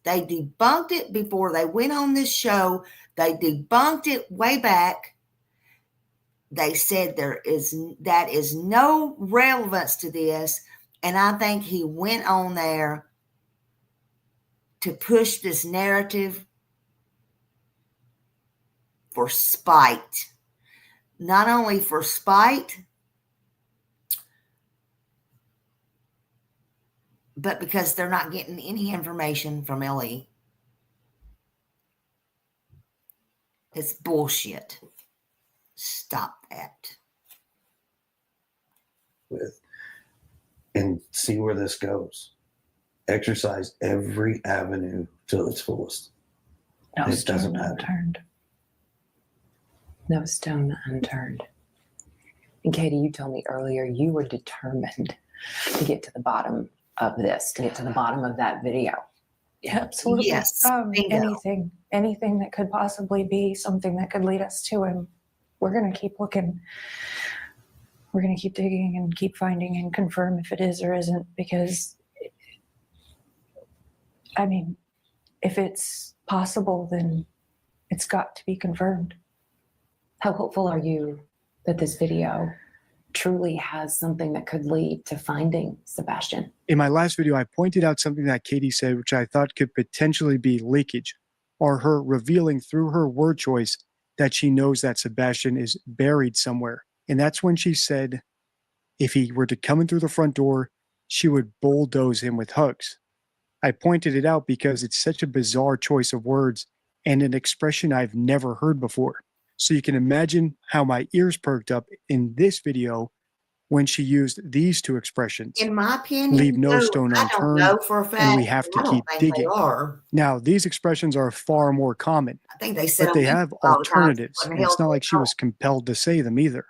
They debunked it before they went on this show. They debunked it way back. They said that is no relevance to this. And I think he went on there to push this narrative for spite. Not only for spite, but because they're not getting any information from Ellie. It's bullshit. Stop that. And see where this goes. Exercise every avenue till its fullest. No It stone doesn't matter. unturned. No stone unturned. And Katie, you told me earlier you were determined to get to the bottom of this, to get to the bottom of that video. Yeah, absolutely. Yes, bingo. Anything that could possibly be something that could lead us to him. We're going to keep looking. We're going to keep digging and keep finding and confirm if it is or isn't, because, I mean, if it's possible, then it's got to be confirmed. How hopeful are you that this video truly has something that could lead to finding Sebastian? In my last video, I pointed out something that Katie said, which I thought could potentially be leakage, or her revealing through her word choice that she knows that Sebastian is buried somewhere. And that's when she said, if he were to come in through the front door, she would bulldoze him with hugs. I pointed it out because it's such a bizarre choice of words and an expression I've never heard before. So you can imagine how my ears perked up in this video when she used these two expressions. In my opinion, Leave no stone I don't unturned, know for a fact. and we have to I don't keep think digging. They are. Now, these expressions are far more common, I think they said but they on have YouTube all the time, alternatives, what the and it's hell not do like they she know? was compelled to say them either.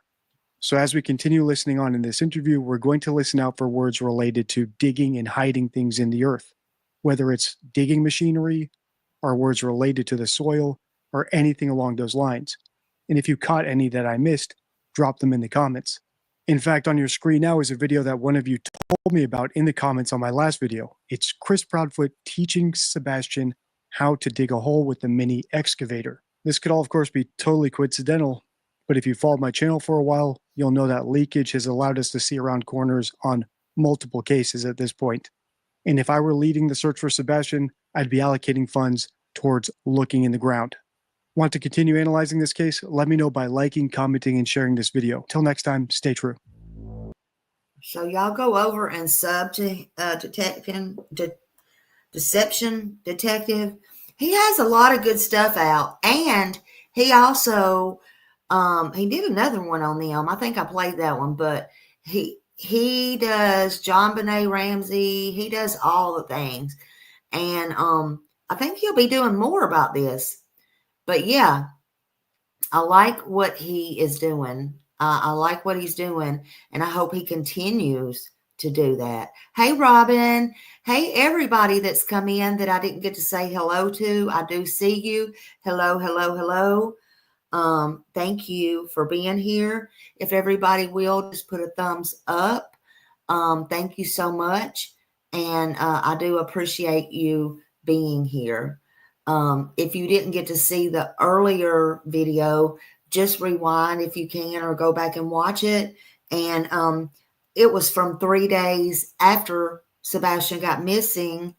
So as we continue listening on in this interview, we're going to listen out for words related to digging and hiding things in the earth, whether it's digging machinery or words related to the soil or anything along those lines. And if you caught any that I missed, drop them in the comments. In fact, on your screen now is a video that one of you told me about in the comments on my last video. It's Chris Proudfoot teaching Sebastian how to dig a hole with the mini excavator. This could all, of course, be totally coincidental, but if you followed my channel for a while, you'll know that leakage has allowed us to see around corners on multiple cases at this point. And if I were leading the search for Sebastian, I'd be allocating funds towards looking in the ground. Want to continue analyzing this case? Let me know by liking, commenting, and sharing this video. Till next time, stay true. So y'all go over and sub to Deception Detective. He has a lot of good stuff out, and he also he did another one on them. I think I played that one, but he does John Benet Ramsey. He does all the things, and I think he'll be doing more about this. But yeah, I like what he is doing. I like what he's doing, and I hope he continues to do that. Hey, Robin. Hey, everybody that's come in that I didn't get to say hello to. I do see you. Hello, hello, hello. Thank you for being here. If everybody will just put a thumbs up. Thank you so much. And I do appreciate you being here. If you didn't get to see the earlier video, just rewind if you can, or go back and watch it. And it was from 3 days after Sebastian got missing.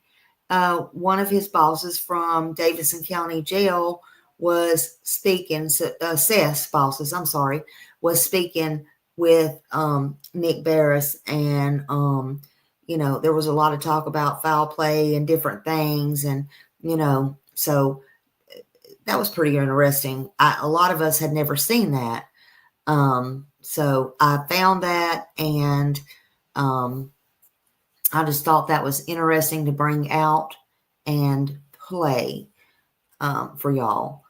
One of his bosses from Davidson County Jail was speaking, Seth's bosses, was speaking with Nick Barris. And, there was a lot of talk about foul play and different things. And, so that was pretty interesting. A lot of us had never seen that. So I found that, and I just thought that was interesting to bring out and play for y'all.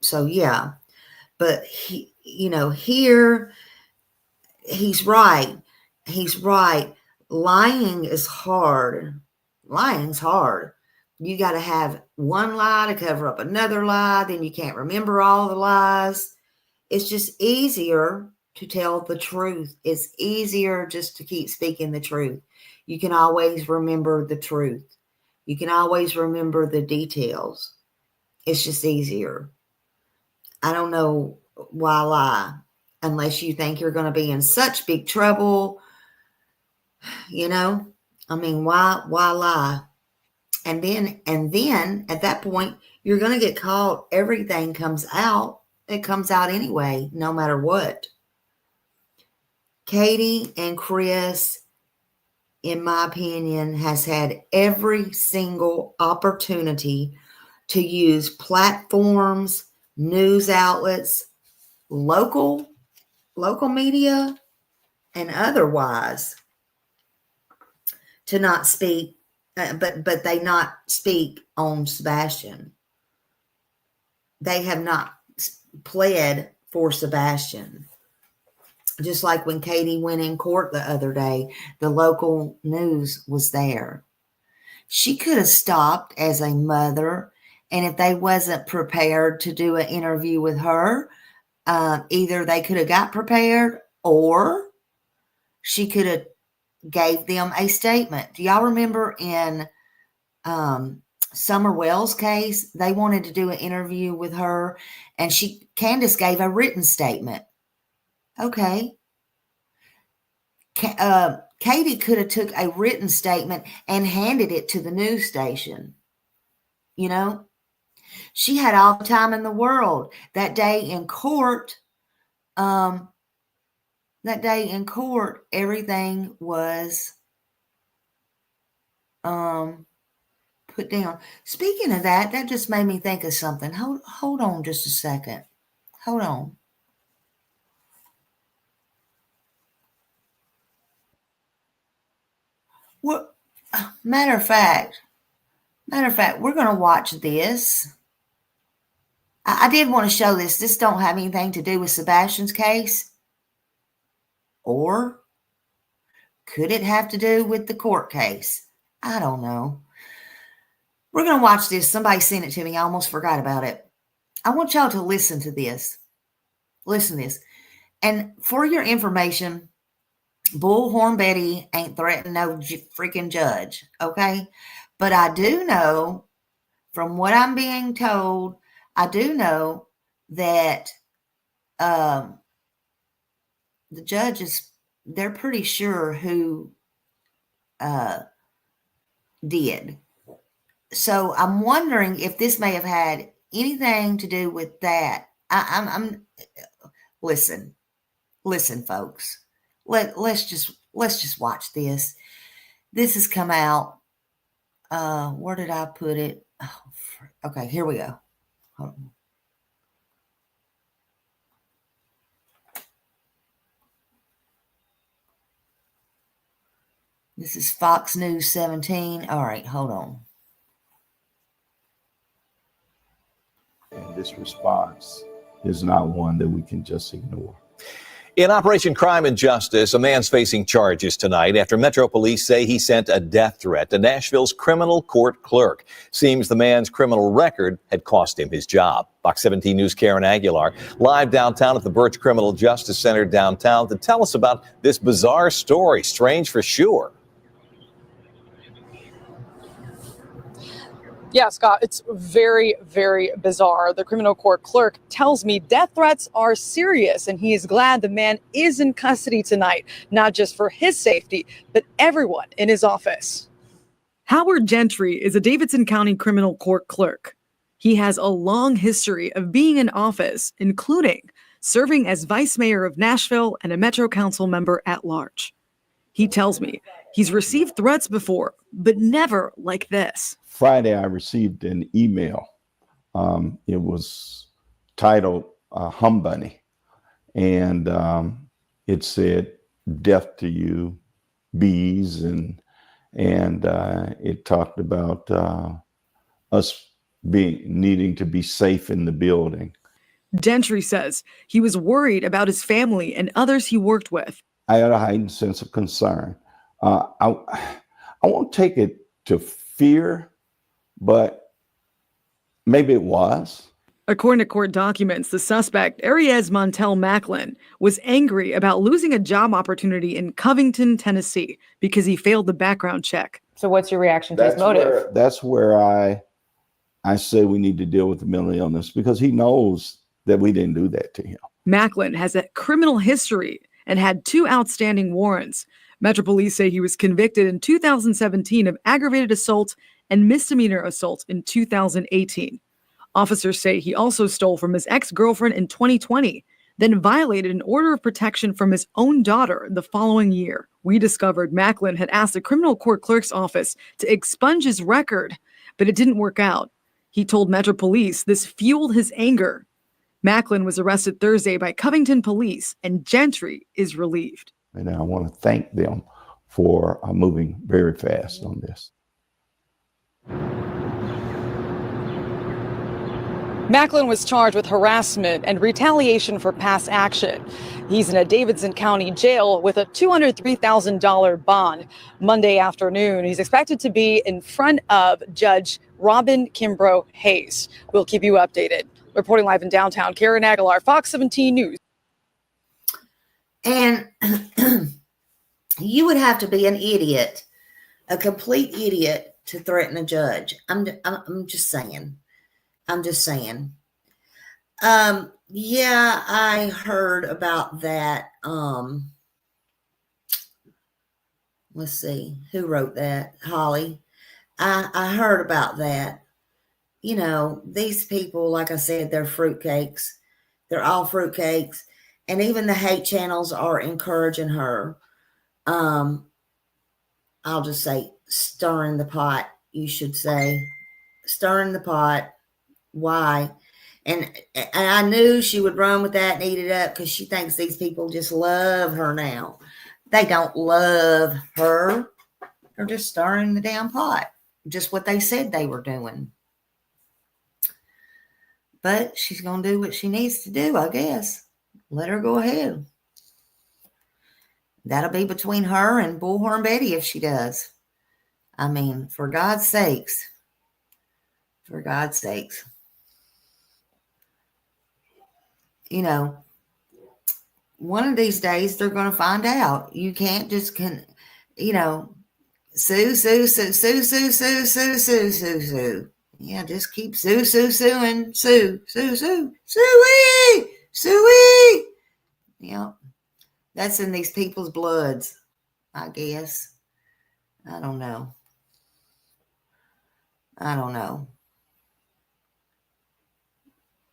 So yeah, but here he's right. He's right. Lying is hard. Lying's hard. You got to have one lie to cover up another lie. Then you can't remember all the lies. It's just easier to tell the truth. It's easier just to keep speaking the truth. You can always remember the truth. You can always remember the details. It's just easier. I don't know why lie unless you think you're going to be in such big trouble. You know, I mean, why lie? And then at that point, you're going to get caught. Everything comes out. It comes out anyway, no matter what. Katie and Chris, in my opinion, has had every single opportunity to use platforms, news outlets, local media, and otherwise to not speak, but they not speak on Sebastian. They have not pled for Sebastian. Just like when Katie went in court the other day, the local news was there. She could have stopped as a mother, and if they wasn't prepared to do an interview with her, either they could have got prepared or she could have gave them a statement. Do y'all remember in Summer Wells' case, they wanted to do an interview with her, and Candace gave a written statement. Okay. Katie could have took a written statement and handed it to the news station. You know, she had all the time in the world. That day in court, everything was put down. Speaking of that, that just made me think of something. Hold on just a second. Hold on. Well, matter of fact, we're going to watch this. I did want to show this. This don't have anything to do with Sebastian's case. Or could it have to do with the court case? I don't know. We're going to watch this. Somebody sent it to me. I almost forgot about it. I want y'all to listen to this. Listen to this. And for your information, Bullhorn Betty ain't threatening no freaking judge, okay? But I do know, from what I'm being told, I do know that the judges, they're pretty sure who did. So I'm wondering if this may have had anything to do with that. I'm listen, folks. Let's just watch this. This has come out. Where did I put it? Oh, okay, here we go. Hold on. This is Fox News 17. All right, hold on. And this response is not one that we can just ignore. In Operation Crime and Justice, a man's facing charges tonight after Metro Police say he sent a death threat to Nashville's criminal court clerk. Seems the man's criminal record had cost him his job. Fox 17 News' Karen Aguilar live downtown at the Birch Criminal Justice Center downtown to tell us about this bizarre story. Strange for sure. Yeah, Scott, it's very, very bizarre. The criminal court clerk tells me death threats are serious, and he is glad the man is in custody tonight, not just for his safety, but everyone in his office. Howard Gentry is a Davidson County criminal court clerk. He has a long history of being in office, including serving as vice mayor of Nashville and a Metro Council member at large. He tells me he's received threats before, but never like this. Friday, I received an email. It was titled Hum Bunny, and it said, "Death to you, bees," and it talked about us needing to be safe in the building. Gentry says he was worried about his family and others he worked with. I had a heightened sense of concern. I won't take it to fear, but maybe it was. According to court documents, the suspect, Ariez Montel Macklin, was angry about losing a job opportunity in Covington, Tennessee, because he failed the background check. So what's your reaction to his motive? That's where I say we need to deal with the mental illness, because he knows that we didn't do that to him. Macklin has a criminal history and had 2 outstanding warrants. Metro Police say he was convicted in 2017 of aggravated assault and misdemeanor assault in 2018. Officers say he also stole from his ex-girlfriend in 2020, then violated an order of protection from his own daughter the following year. We discovered Macklin had asked the criminal court clerk's office to expunge his record, but it didn't work out. He told Metro Police this fueled his anger. Macklin was arrested Thursday by Covington Police, and Gentry is relieved. And I want to thank them for moving very fast on this. Macklin was charged with harassment and retaliation for past action. He's in a Davidson County jail with a $203,000 bond. Monday afternoon, he's expected to be in front of Judge Robin Kimbrough Hayes. We'll keep you updated. Reporting live in downtown, Karen Aguilar, Fox 17 News. And you would have to be an idiot, a complete idiot, to threaten a judge. I'm just saying. I'm just saying. Yeah, I heard about that. Let's see, who wrote that? Holly. I heard about that. You know, these people, like I said, they're fruitcakes. They're all fruitcakes. And even the hate channels are encouraging her. I'll just say stirring the pot, you should say. Stirring the pot. Why? And I knew she would run with that and eat it up, because she thinks these people just love her now. They don't love her. They're just stirring the damn pot. Just what they said they were doing. But she's going to do what she needs to do, I guess. Let her go ahead. That'll be between her and Bullhorn Betty if she does. I mean, for God's sakes. For God's sakes. You know, one of these days they're going to find out. You can't just, sue. Yeah, just keep suing. Sue. Yeah, that's in these people's bloods, I guess. I don't know.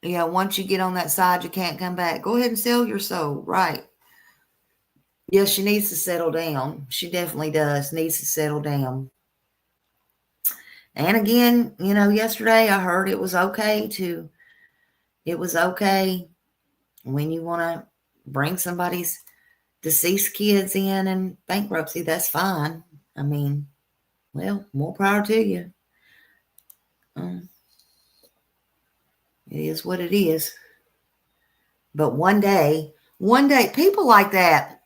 Yeah, once you get on that side, you can't come back. Go ahead and sell your soul, right? Yes, she needs to settle down. She definitely does. Needs to settle down. And again, yesterday I heard it was okay when you want to bring somebody's deceased kids in and bankruptcy. That's fine. I mean, well, more power to you. It is what it is. But one day, people like that,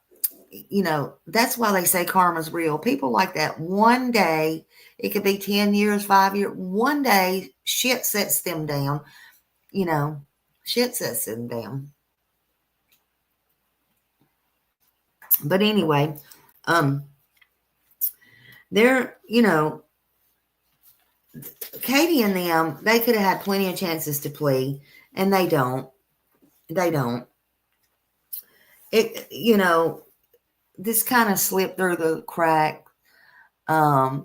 that's why they say karma's real. People like that, one day, it could be 10 years, 5 years, one day, shit sets them down. Shit sets them down. But anyway, they're, Katie and them, they could have had plenty of chances to plea, and they don't. This kind of slipped through the crack. I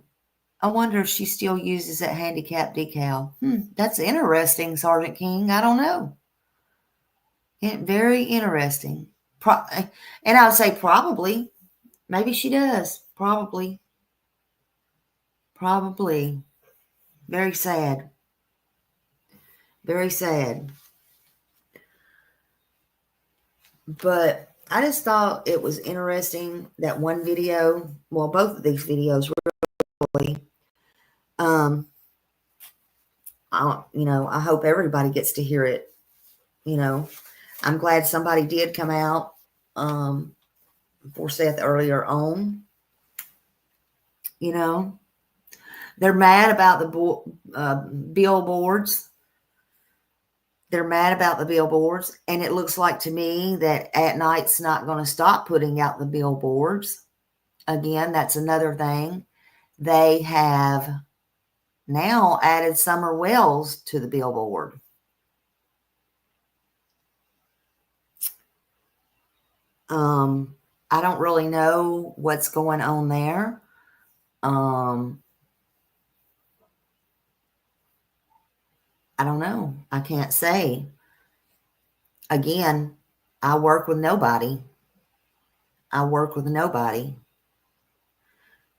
wonder if she still uses that handicap decal. That's interesting, Sergeant King. I don't know. Very interesting. And I would say probably. Maybe she does. Probably. Very sad. Very sad. But I just thought it was interesting that one video, well, both of these videos really, I hope everybody gets to hear it. I'm glad somebody did come out, for Seth earlier on. They're mad about the billboards. they're mad about the billboards, and it looks like to me that At Night's not going to stop putting out the billboards. Again, that's another thing. They have now added Summer Wells to the billboard. I don't really know what's going on there. I don't know. I can't say. Again, I work with nobody.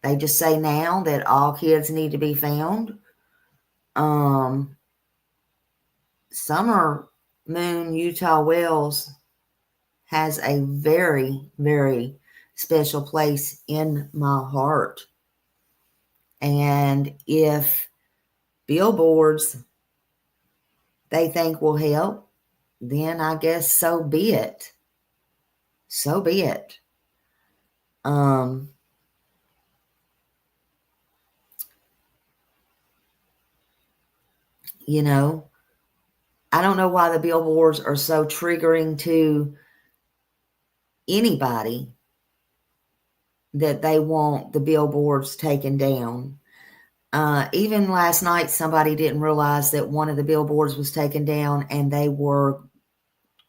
They just say now that all kids need to be found. Summer Moon Utah Wells has a very, very special place in my heart. And if billboards they think will help, then I guess so be it. So be it. You know, I don't know why the billboards are so triggering to anybody that they want the billboards taken down. Even last night, somebody didn't realize that one of the billboards was taken down, and they were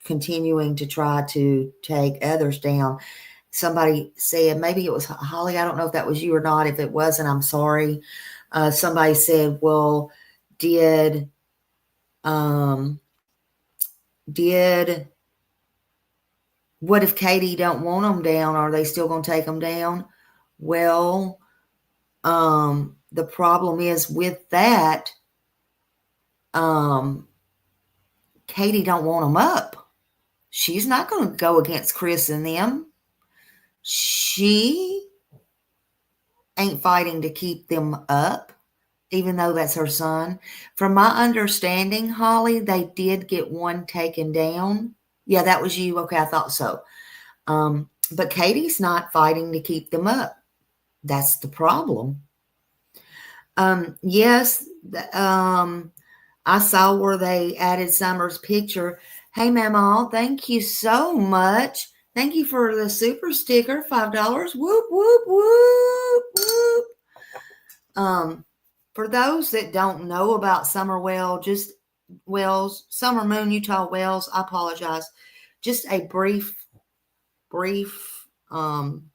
continuing to try to take others down. Somebody said, maybe it was Holly, I don't know if that was you or not. If it wasn't, I'm sorry. Somebody said, well, what if Katie don't want them down? Are they still going to take them down? Well, the problem is with that, Katie don't want them up. She's not going to go against Chris and them. She ain't fighting to keep them up, even though that's her son. From my understanding, Holly, they did get one taken down. Yeah, that was you. Okay, I thought so. But Katie's not fighting to keep them up. That's the problem. Yes, I saw where they added Summer's picture. Hey, Mama, thank you so much. Thank you for the super sticker, $5. Whoop, whoop, whoop, whoop. For those that don't know about Summer Wells, Summer Moon Utah Wells, I apologize. Just a brief thing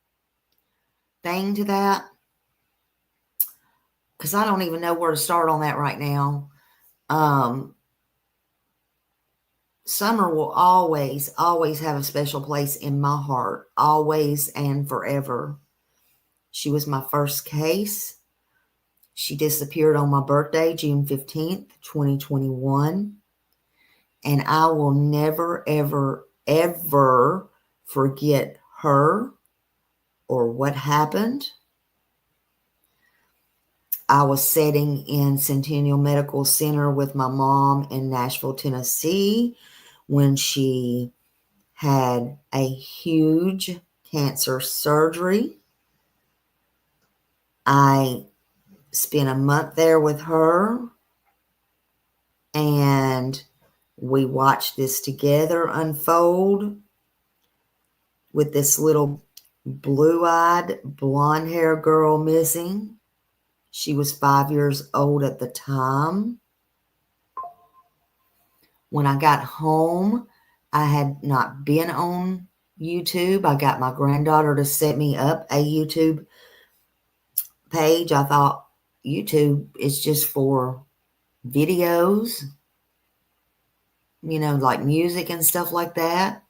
to that, because I don't even know where to start on that right now. Summer will always have a special place in my heart, always and forever. She was my first case. She disappeared on my birthday, June 15th, 2021. And I will never, ever, ever forget her or what happened. I was sitting in Centennial Medical Center with my mom in Nashville, Tennessee, when she had a huge cancer surgery. I spent a month there with her, and we watched this together unfold with this little blue-eyed, blonde-haired girl missing. She was 5 years old at the time. When I got home, I had not been on YouTube. I got my granddaughter to set me up a YouTube page. I thought YouTube is just for videos, like music and stuff like that.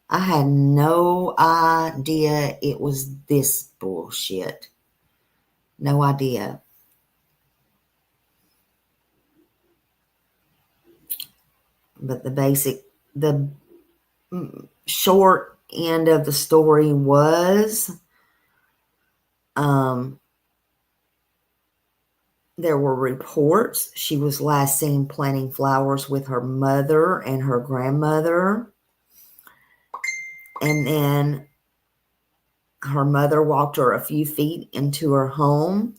I had no idea it was this bullshit. No idea. But the short end of the story was, there were reports she was last seen planting flowers with her mother and her grandmother. And then her mother walked her a few feet into her home.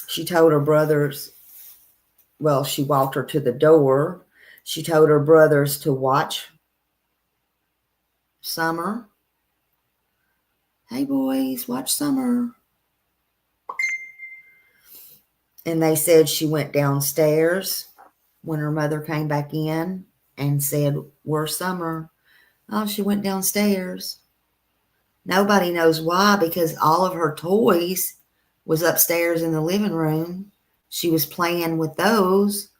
She told her brothers, she walked her to the door. She told her brothers to watch Summer. Hey, boys, watch Summer. And they said she went downstairs when her mother came back in and said, "Where's Summer?" Oh, she went downstairs. Nobody knows why, because all of her toys was upstairs in the living room. She was playing with those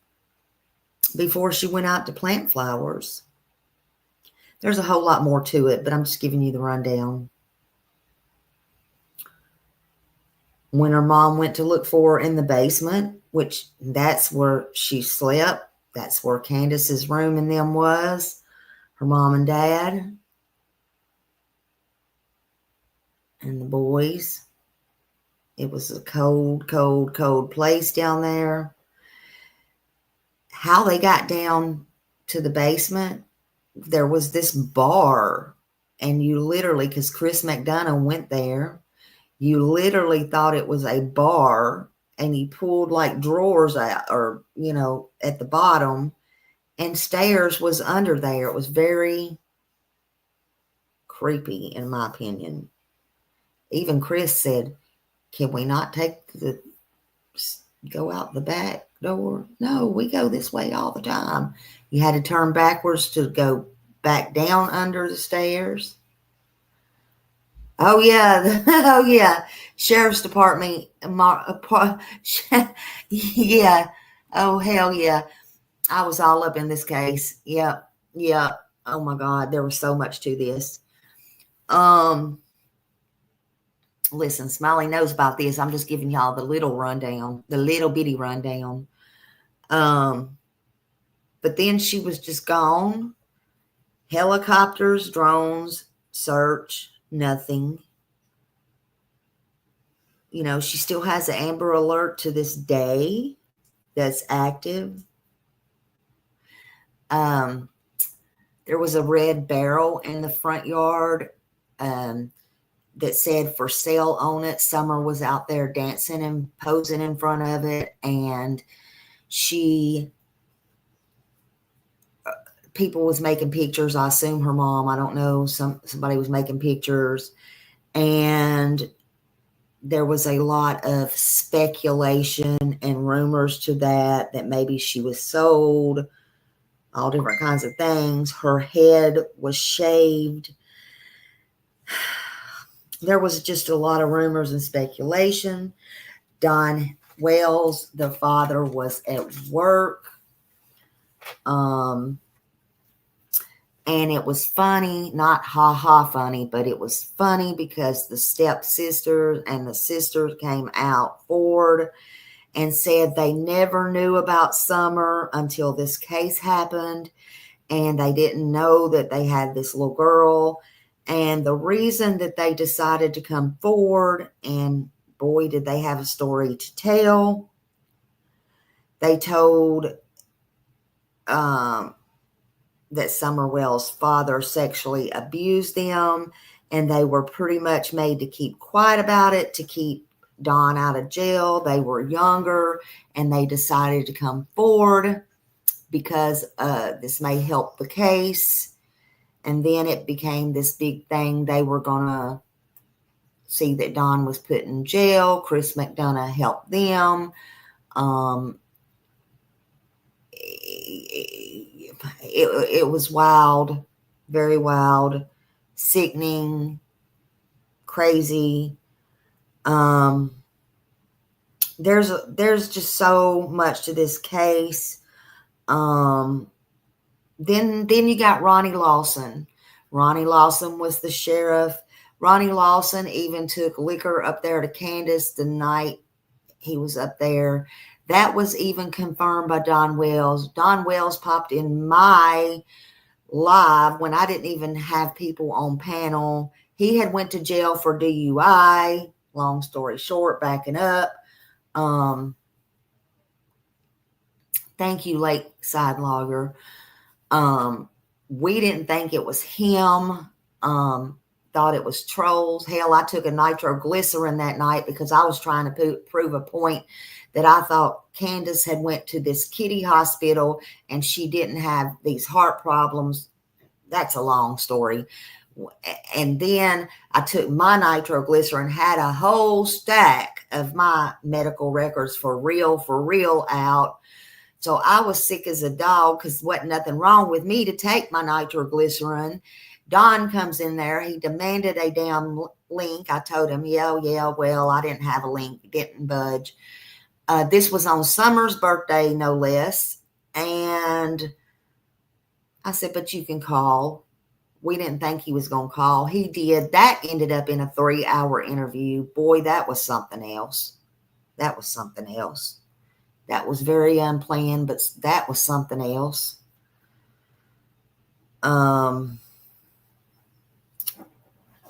before she went out to plant flowers. There's a whole lot more to it, but I'm just giving you the rundown. When her mom went to look for her in the basement, which that's where she slept, that's where Candace's room and them was, her mom and dad and the boys. It was a cold, cold, cold place down there. How they got down to the basement, there was this bar, and you literally, because Chris McDonough went there, you literally thought it was a bar, and he pulled like drawers out, or, you know, at the bottom, and stairs was under there. It was very creepy, in my opinion. Even Chris said, "Can we not go out the back door?" "No, we go this way all the time." You had to turn backwards to go back down under the stairs. Oh, yeah. Oh, yeah. Sheriff's Department. Yeah. Oh, hell yeah. I was all up in this case. Yep. Yep. Oh, my God. There was so much to this. Listen, Smiley knows about this. I'm just giving y'all the little rundown, the little bitty rundown. But then she was just gone. Helicopters, drones, search, nothing. You know, she still has an Amber Alert to this day that's active. There was a red barrel in the front yard that said "for sale" on it. Summer was out there dancing and posing in front of it, and people was making pictures. I assume her mom, I don't know, somebody was making pictures, and there was a lot of speculation and rumors to that maybe she was sold, all different kinds of things. Her head was shaved. There was just a lot of rumors and speculation. Don Wells, the father, was at work. And it was funny, not ha-ha funny, but it was funny because the stepsisters and the sisters came out forward and said they never knew about Summer until this case happened, and they didn't know that they had this little girl. And the reason that they decided to come forward, and boy, did they have a story to tell. They told that Summer Wells' father sexually abused them, and they were pretty much made to keep quiet about it, to keep Dawn out of jail. They were younger, and they decided to come forward because this may help the case. And then it became this big thing. They were going to see that Dawn was put in jail. Chris McDonough helped them. It was wild, very wild, sickening, crazy. There's just so much to this case. Then you got Ronnie Lawson. Ronnie Lawson was the sheriff. Ronnie Lawson even took liquor up there to Candace the night he was up there. That was even confirmed by Don Wells. Don Wells popped in my live when I didn't even have people on panel. He had went to jail for DUI. Long story short, backing up. Thank you, Lakeside Logger. We didn't think it was him. thought it was trolls. Hell, I took a nitroglycerin that night because I was trying to prove a point that I thought Candace had went to this kitty hospital and she didn't have these heart problems. That's a long story. And then I took my nitroglycerin, had a whole stack of my medical records for real out. So I was sick as a dog because wasn't nothing wrong with me to take my nitroglycerin. Don comes in there. He demanded a damn link. I told him, yeah, well, I didn't have a link. Didn't budge. This was on Summer's birthday, no less. And I said, but you can call. We didn't think he was going to call. He did. That ended up in a 3-hour interview. Boy, that was something else. That was something else. That was very unplanned, but that was something else.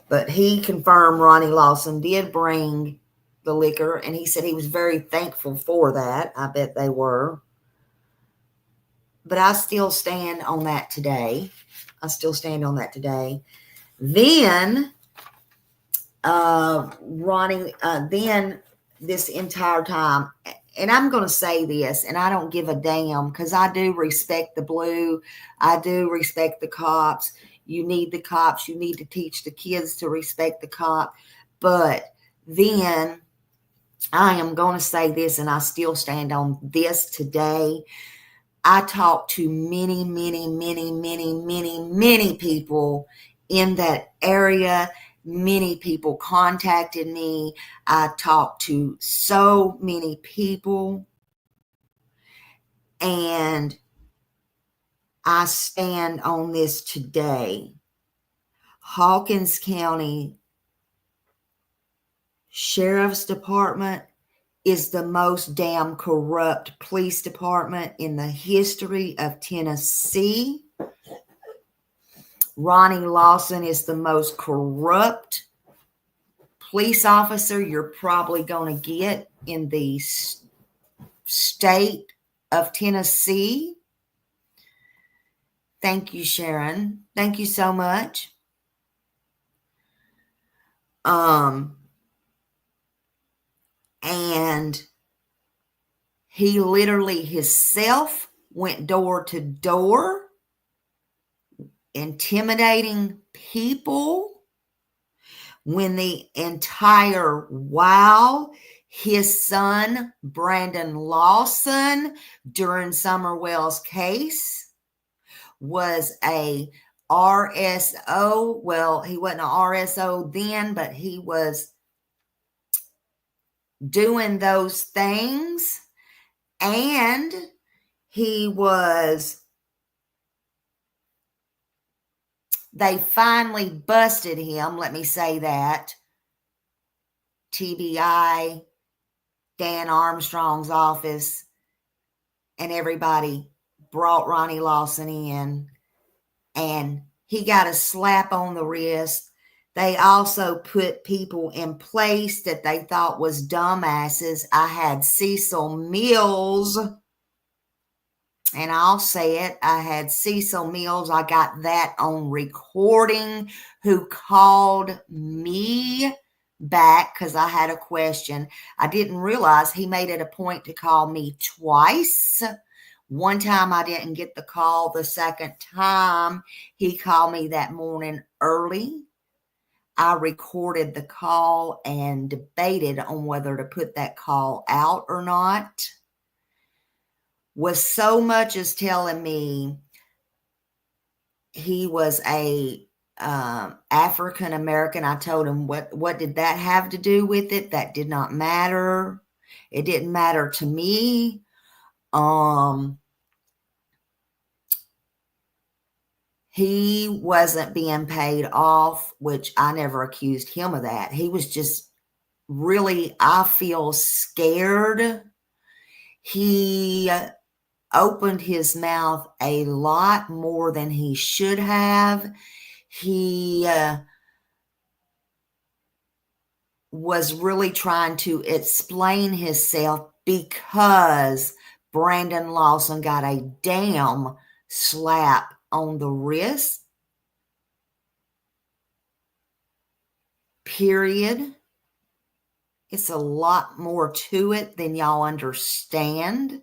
But he confirmed Ronnie Lawson did bring the liquor, and he said he was very thankful for that. I bet they were. But I still stand on that today. Then, Ronnie, then this entire time, and I'm going to say this, and I don't give a damn because I do respect the blue. I do respect the cops. You need the cops. You need to teach the kids to respect the cop. But then I am going to say this, and I still stand on this today. I talked to many people in that area. Many people contacted me. I talked to so many people. And I stand on this today. Hawkins County Sheriff's Department is the most damn corrupt police department in the history of Tennessee. Ronnie Lawson is the most corrupt police officer you're probably going to get in the state of Tennessee. Thank you, Sharon. Thank you so much. And he literally himself went door to door, intimidating people. When the entire while, his son, Brandon Lawson, during Summerwell's case, was a RSO. Well, he wasn't an RSO then, but he was doing those things. And they finally busted him. Let me say that. TBI, Dan Armstrong's office, and everybody brought Ronnie Lawson in, and he got a slap on the wrist. They also put people in place that they thought was dumbasses. I had Cecil Mills, and I'll say it, I had Cecil Mills, I got that on recording, who called me back because I had a question. I didn't realize he made it a point to call me twice. One time I didn't get the call. The second time he called me that morning early. I recorded the call and debated on whether to put that call out or not. Was so much as telling me he was a African American. I told him, what did that have to do with it? That did not matter. It didn't matter to me. He wasn't being paid off, which I never accused him of that. He was just really, I feel, scared. He opened his mouth a lot more than he should have. He was really trying to explain himself because Brandon Lawson got a damn slap on the wrist. period. It's a lot more to it than y'all understand.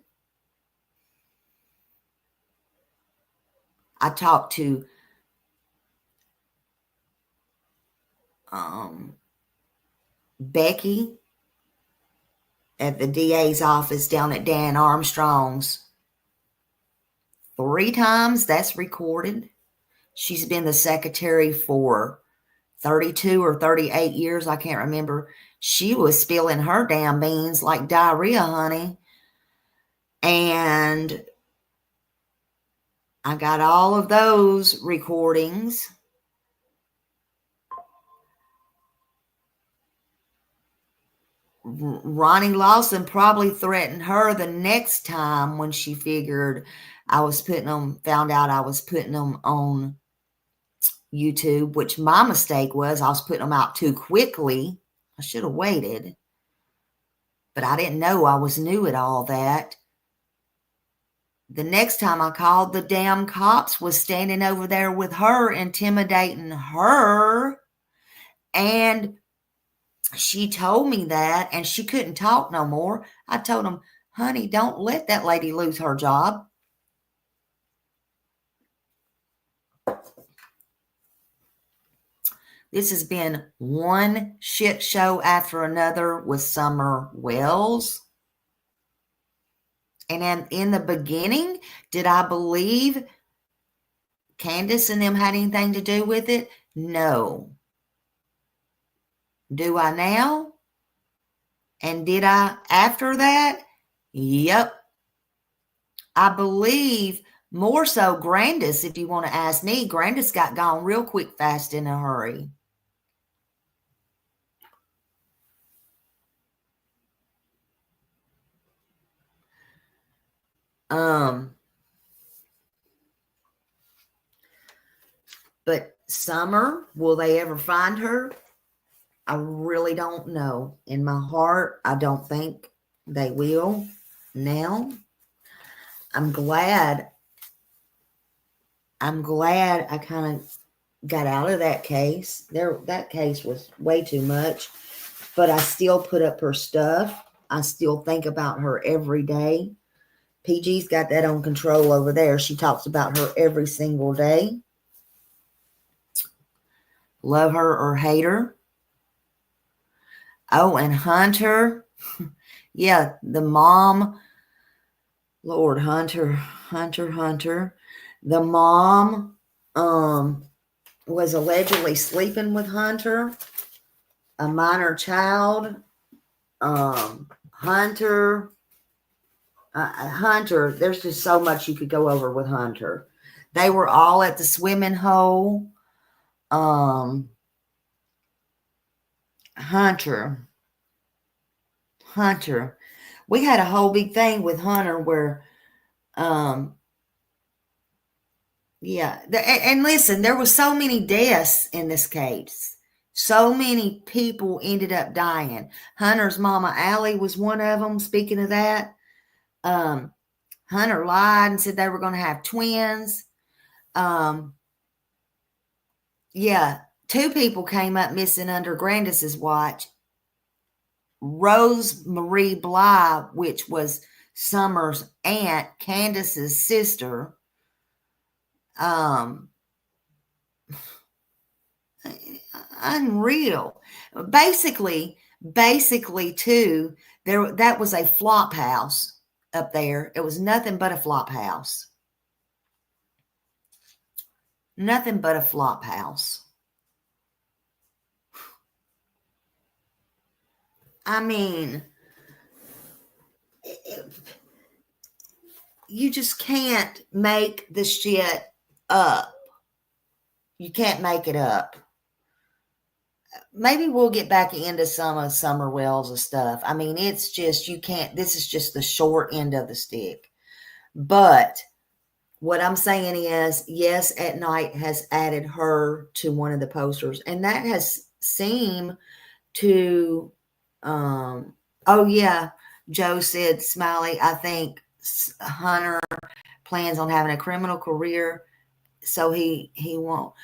I talked to Becky at the DA's office down at Dan Armstrong's 3 times. That's recorded. She's been the secretary for 32 or 38 years. I can't remember. She was spilling her damn beans like diarrhea, honey. And I got all of those recordings. Ronnie Lawson probably threatened her the next time when she figured I was found out I was putting them on YouTube, which my mistake was I was putting them out too quickly. I should have waited, but I didn't know I was new at all that. The next time I called, the damn cops was standing over there with her, intimidating her, and she told me that, and she couldn't talk no more. I told him, honey, don't let that lady lose her job. This has been one shit show after another with Summer Wells. And in the beginning, did I believe Candace and them had anything to do with it? No. Do I now? And did I after that? Yep. I believe more so Grandis, if you want to ask me. Grandis got gone real quick, fast, in a hurry. But Summer, will they ever find her? I really don't know. In my heart, I don't think they will now. I'm glad I kind of got out of that case. That case was way too much, but I still put up her stuff. I still think about her every day. PG's got that on control over there. She talks about her every single day. Love her or hate her. Oh, and Hunter. Yeah, the mom. Lord, Hunter. The mom was allegedly sleeping with Hunter, a minor child. Hunter, there's just so much you could go over with Hunter. They were all at the swimming hole. Hunter. We had a whole big thing with Hunter where, yeah. And listen, there were so many deaths in this case. So many people ended up dying. Hunter's mama, Allie, was one of them. Speaking of that, Hunter lied and said they were going to have twins. Yeah, 2 people came up missing under Grandis's watch. Rose Marie Bly, which was Summer's aunt, Candace's sister. Unreal. Basically too, that was a flop house up there. It was nothing but a flop house. Nothing but a flop house. I mean, you just can't make the shit up. You can't make it up. Maybe we'll get back into some of Summer Wells' stuff. I mean, it's just, you can't, this is just the short end of the stick. But what I'm saying is, yes, At Night has added her to one of the posters, and that has seemed to, oh yeah, Joe said, Smiley, I think Hunter plans on having a criminal career. so he won't.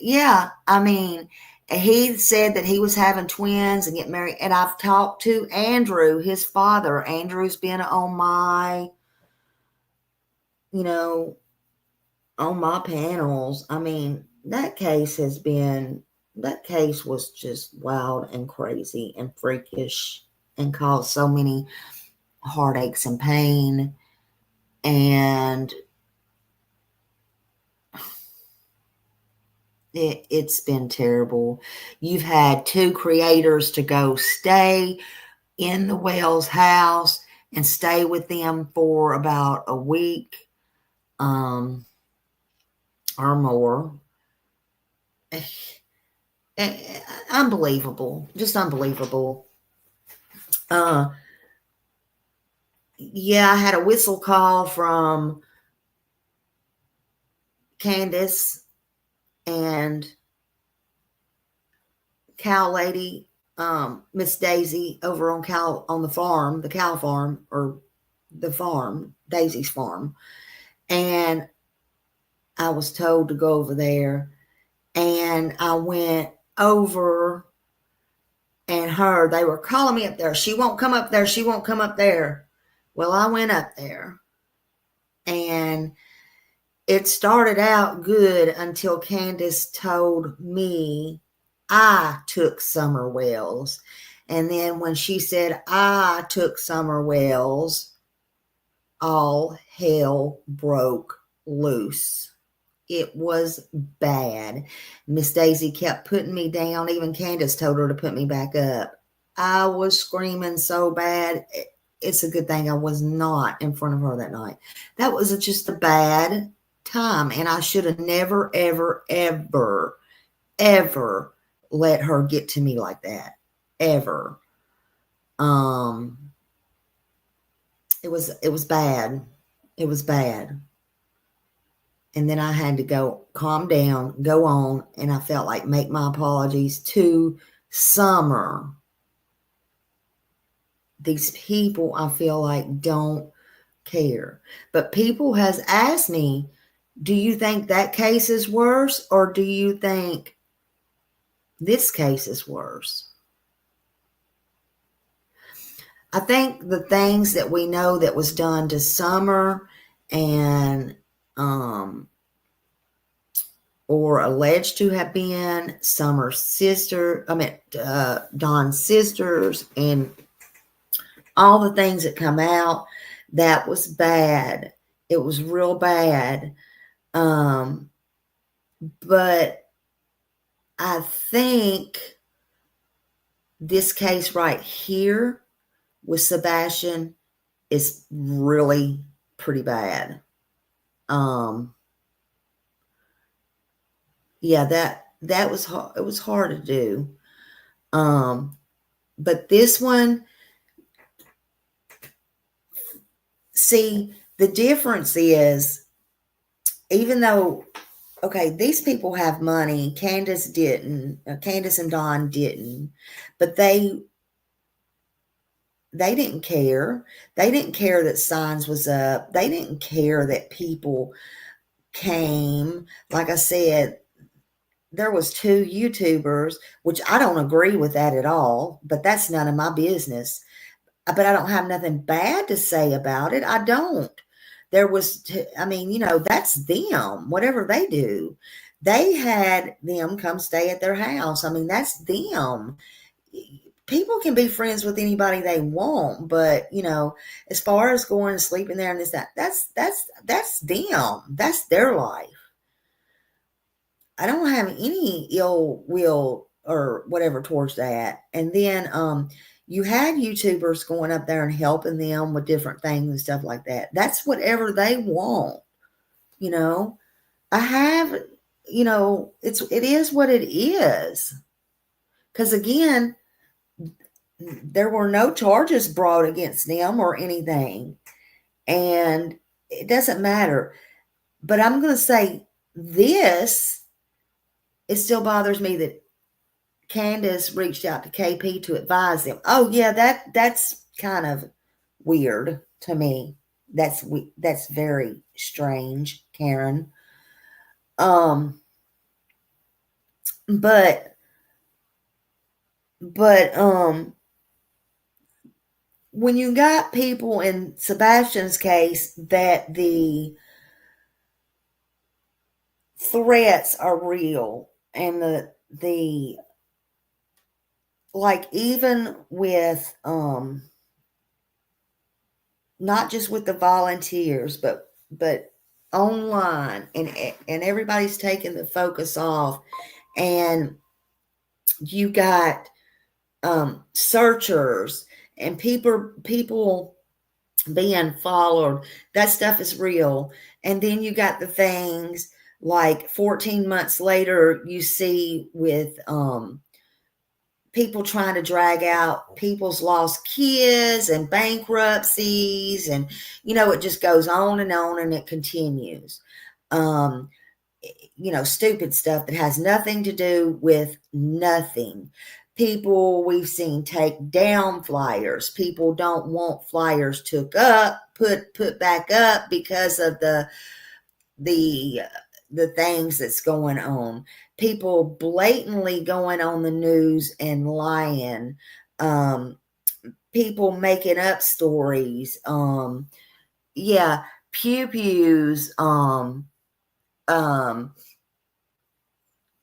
Yeah, I mean, he said that he was having twins and get married. And I've talked to Andrew, his father. Andrew's been on my, on my panels. I mean, that case was just wild and crazy and freakish and caused so many heartaches and pain. And it's been terrible. You've had 2 creators to go stay in the Wells house and stay with them for about a week or more. Unbelievable. Just unbelievable. Yeah, I had a whistle call from Candace and cow lady, Miss Daisy over on the farm, the cow farm, or the farm, Daisy's farm. And I was told to go over there, and I went over and they were calling me up there. She won't come up there. She won't come up there. Well, I went up there, and it started out good until Candace told me I took Summer Wells. And then when she said I took Summer Wells, all hell broke loose. It was bad. Miss Daisy kept putting me down. Even Candace told her to put me back up. I was screaming so bad. It's a good thing I was not in front of her that night. That was just a bad time. And I should have never, ever, ever, ever let her get to me like that. Ever. It was bad. It was bad. And then I had to go calm down, go on, and I felt like make my apologies to Summer. These people, I feel like, don't care. But people has asked me, do you think that case is worse, or do you think this case is worse? I think the things that we know that was done to Summer and or alleged to have been Summer's sister, Don's sisters, and all the things that come out, that was bad. It was real bad. But I think this case right here with Sebastian is really pretty bad. Yeah, that was hard. It was hard to do. But this one, see, the difference is, even though, okay, these people have money, Candace didn't, Candace and Don didn't, but they didn't care. They didn't care that signs was up. They didn't care that people came. Like I said, there was 2 YouTubers, which I don't agree with that at all, but that's none of my business. But I don't have nothing bad to say about it. I don't. There was, that's them, whatever they do. They had them come stay at their house. I mean, that's them. People can be friends with anybody they want, but as far as going and sleeping there and that's them. That's their life. I don't have any ill will or whatever towards that. And then you had YouTubers going up there and helping them with different things and stuff like that. That's whatever they want. I have, it is what it is. Because again, there were no charges brought against them or anything. And it doesn't matter. But I'm going to say this, it still bothers me that Candace reached out to KP to advise them. Oh yeah, that's kind of weird to me. That's very strange, Karen. But when you got people in Sebastian's case that the threats are real, and the like, even with not just with the volunteers, but online, and everybody's taking the focus off, and you got searchers and people being followed. That stuff is real. And then you got the things like 14 months later, you see with people trying to drag out people's lost kids and bankruptcies, and it just goes on, and it continues. Stupid stuff that has nothing to do with nothing. People we've seen take down flyers. People don't want flyers took up, put back up because of the things that's going on. People blatantly going on the news and lying. People making up stories. Pew-pews.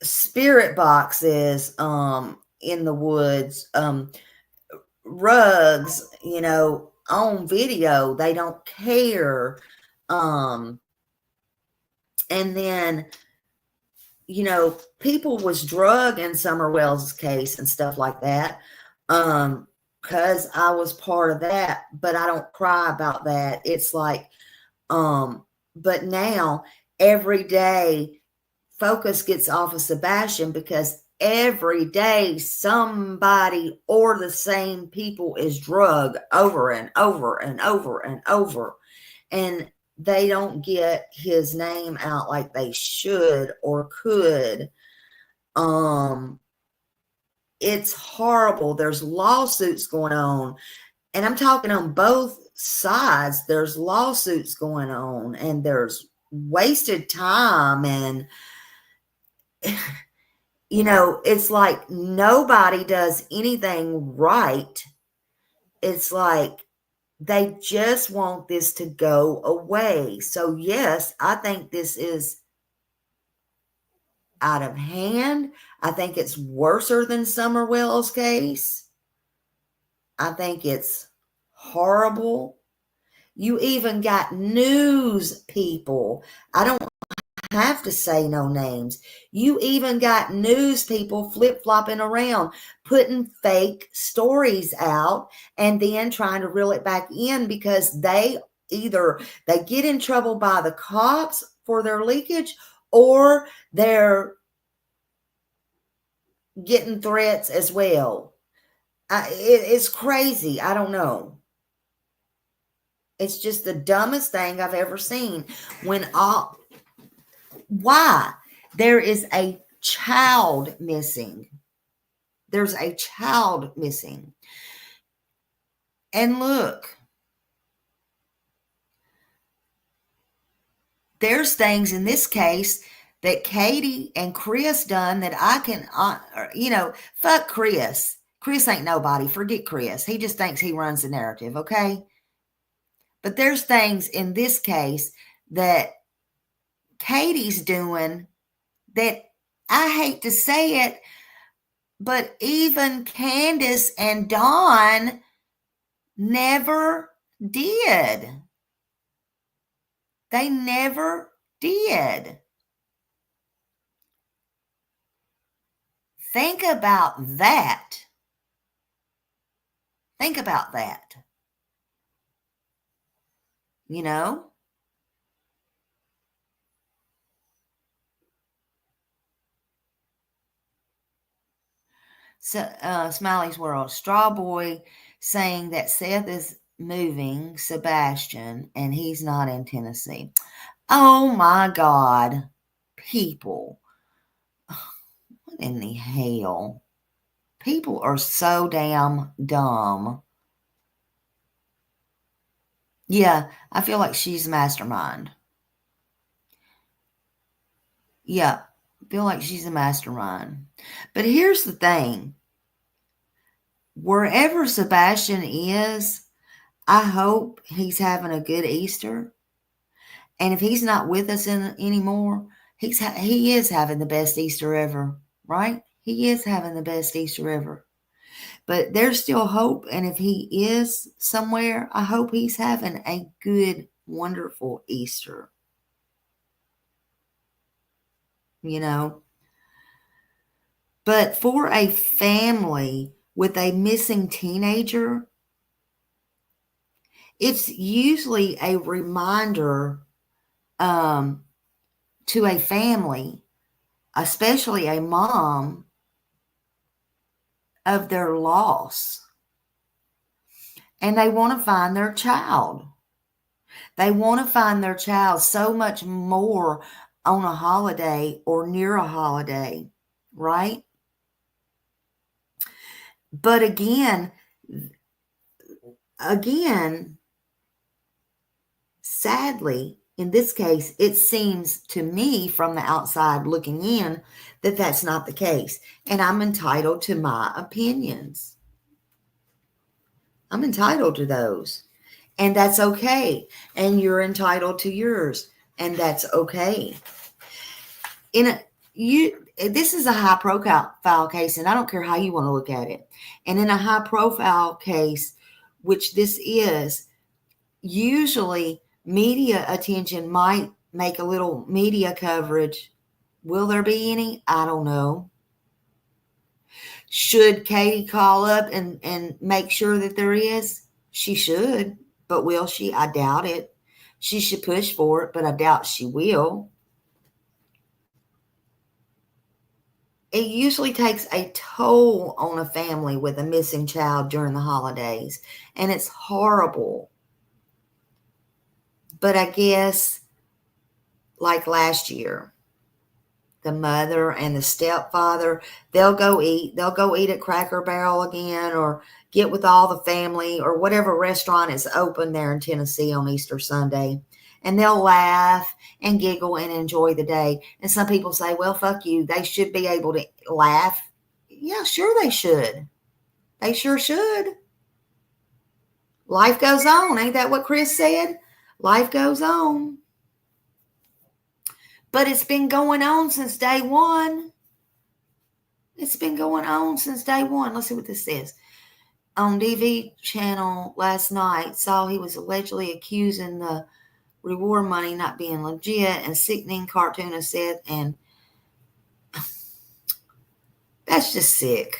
Spirit boxes in the woods, rugs, on video. They don't care. And then people was drugged in Summer Wells' case and stuff like that, because I was part of that, but I don't cry about that. It's like, but now every day focus gets off of Sebastian, because every day somebody or the same people is drugged over and over and over and over, and they don't get his name out like they should or could. It's horrible. There's lawsuits going on, and I'm talking on both sides. There's lawsuits going on, and there's wasted time, and it's like nobody does anything right. It's like they just want this to go away. So yes, I think this is out of hand. I think it's worse than Summer Wells' case. I think it's horrible. You even got news people. I don't have to say no names. You even got news people flip-flopping around, putting fake stories out, and then trying to reel it back in, because they get in trouble by the cops for their leakage, or they're getting threats as well. It's crazy. I don't know. It's just the dumbest thing I've ever seen. Why? There is a child missing. There's a child missing. And look, there's things in this case that Katie and Chris done that I can, fuck Chris. Chris ain't nobody. Forget Chris. He just thinks he runs the narrative, okay? But there's things in this case that Katie's doing that, I hate to say it, but even Candace and Dawn never did. They never did. Think about that. Think about that. So, Smiley's World, Straw Boy saying that Seth is moving Sebastian and he's not in Tennessee. Oh my God, people. What in the hell? People are so damn dumb. Yeah, I feel like she's the mastermind. Yeah, feel like she's a mastermind. But here's the thing. Wherever Sebastian is, I hope he's having a good Easter. And if he's not with us anymore, he is having the best Easter ever, right? He is having the best Easter ever. But there's still hope. And if he is somewhere, I hope he's having a good, wonderful Easter. You know? But for a family with a missing teenager, it's usually a reminder to a family, especially a mom, of their loss. And they want to find their child. They want to find their child so much more on a holiday or near a holiday, right? But again, sadly, in this case, it seems to me from the outside looking in that that's not the case. And I'm entitled to my opinions. I'm entitled to those. And that's okay. And you're entitled to yours. And that's okay. This is a high profile case, and I don't care how you want to look at it. And in a high profile case, which this is, usually media attention might make a little media coverage. Will there be any? I don't know. Should Katie call up and make sure that there is? She should. But will she? I doubt it. She should push for it, but I doubt she will. It usually takes a toll on a family with a missing child during the holidays, and it's horrible. But I guess, like last year, the mother and the stepfather, they'll go eat at Cracker Barrel again, or get with all the family, or whatever restaurant is open there in Tennessee on Easter Sunday. And they'll laugh and giggle and enjoy the day. And some people say, well, fuck you. They should be able to laugh. Yeah, sure they should. They sure should. Life goes on. Ain't that what Chris said? Life goes on. But it's been going on since day one. It's been going on since day one. Let's see what this says. On DV channel last night, saw he was allegedly accusing the reward money not being legit, and sickening cartoonist said, and that's just sick.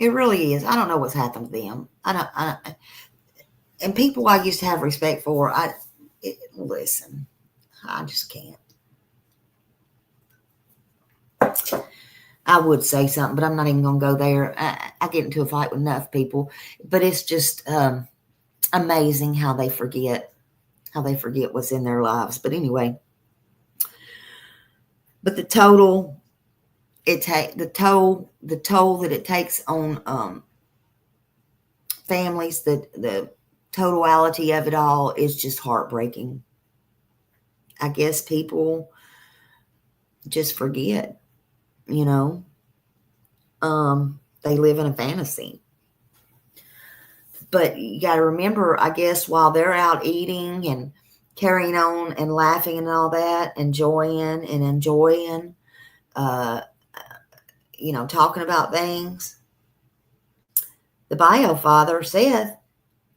It really is. I don't know what's happened to them. And people I used to have respect for, listen, I just can't. I would say something, but I'm not even going to go there. I get into a fight with enough people, but it's just amazing how they forget what's in their lives. But anyway, but the toll that it takes on families, the totality of it all is just heartbreaking. I guess people just forget, you know. They live in a fantasy. But you got to remember, I guess, while they're out eating and carrying on and laughing and all that, enjoying, talking about things, the bio father, Seth,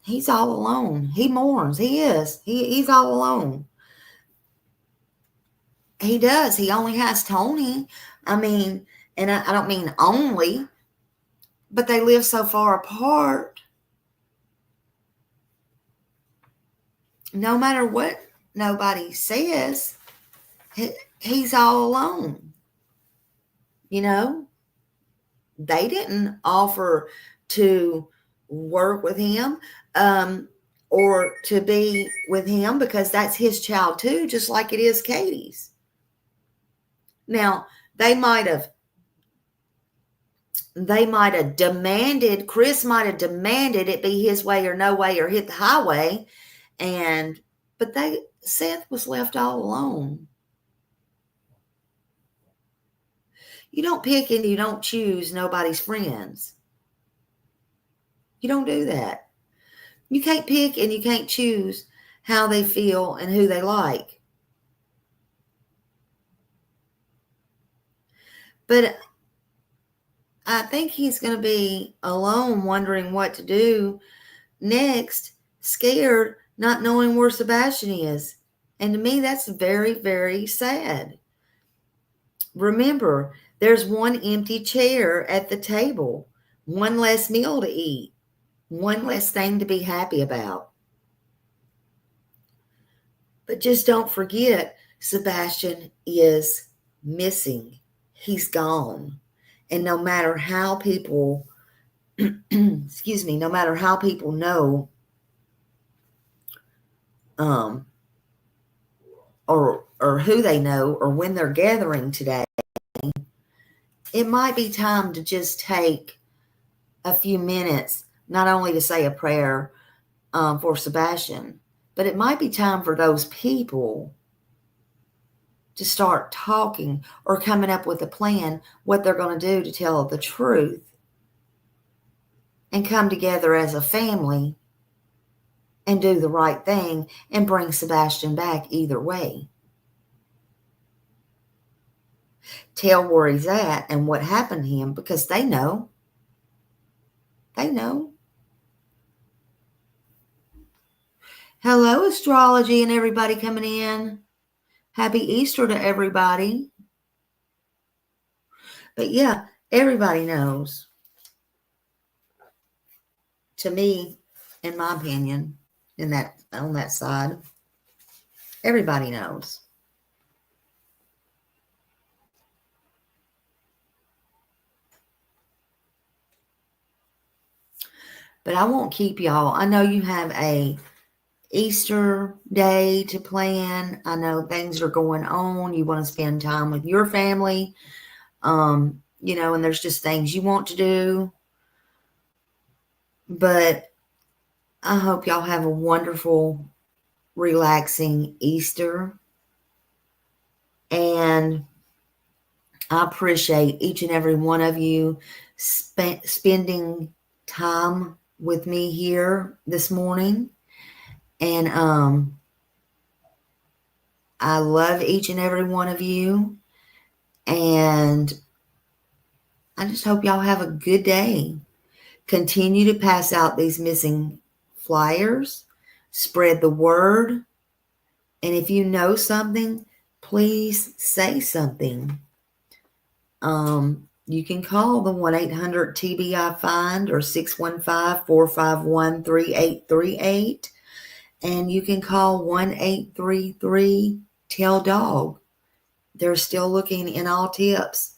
he's all alone. He mourns. He is. He's all alone. He does. He only has Tony. I mean, and I don't mean only, but they live so far apart. No matter what nobody says, he's all alone. You know, they didn't offer to work with him or to be with him, because that's his child too, just like it is Katie's. Now, they might have demanded, Chris might have demanded it be his way or no way, or hit the highway. But Seth was left all alone. You don't pick and you don't choose nobody's friends. You don't do that. You can't pick and you can't choose how they feel and who they like. But I think he's going to be alone, wondering what to do next, scared, not knowing where Sebastian is. And to me, that's very, very sad. Remember, there's one empty chair at the table, one less meal to eat, one less thing to be happy about. But just don't forget, Sebastian is missing. He's gone. And no matter how people, excuse me, no matter how people know, or who they know, or when they're gathering today, it might be time to just take a few minutes, not only to say a prayer for Sebastian, but it might be time for those people to start talking or coming up with a plan, what they're going to do to tell the truth and come together as a family and do the right thing and bring Sebastian back either way. Tell where he's at and what happened to him, because they know. They know. Hello, astrology and everybody coming in. Happy Easter to everybody. But yeah, everybody knows. To me, in my opinion, on that side, everybody knows. But I won't keep y'all. I know you have a Easter day to plan. I know things are going on. You want to spend time with your family. And there's just things you want to do. But I hope y'all have a wonderful, relaxing Easter. And I appreciate each and every one of you spending time with me here this morning. And I love each and every one of you. And I just hope y'all have a good day. Continue to pass out these missing flyers. Spread the word. And if you know something, please say something. You can call the 1-800-TBI-FIND or 615-451-3838. And you can call 1-833-TELL-DOG. They're still looking in all tips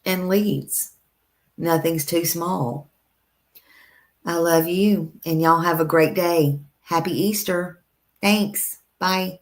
and leads. Nothing's too small. I love you, and y'all have a great day. Happy Easter. Thanks. Bye.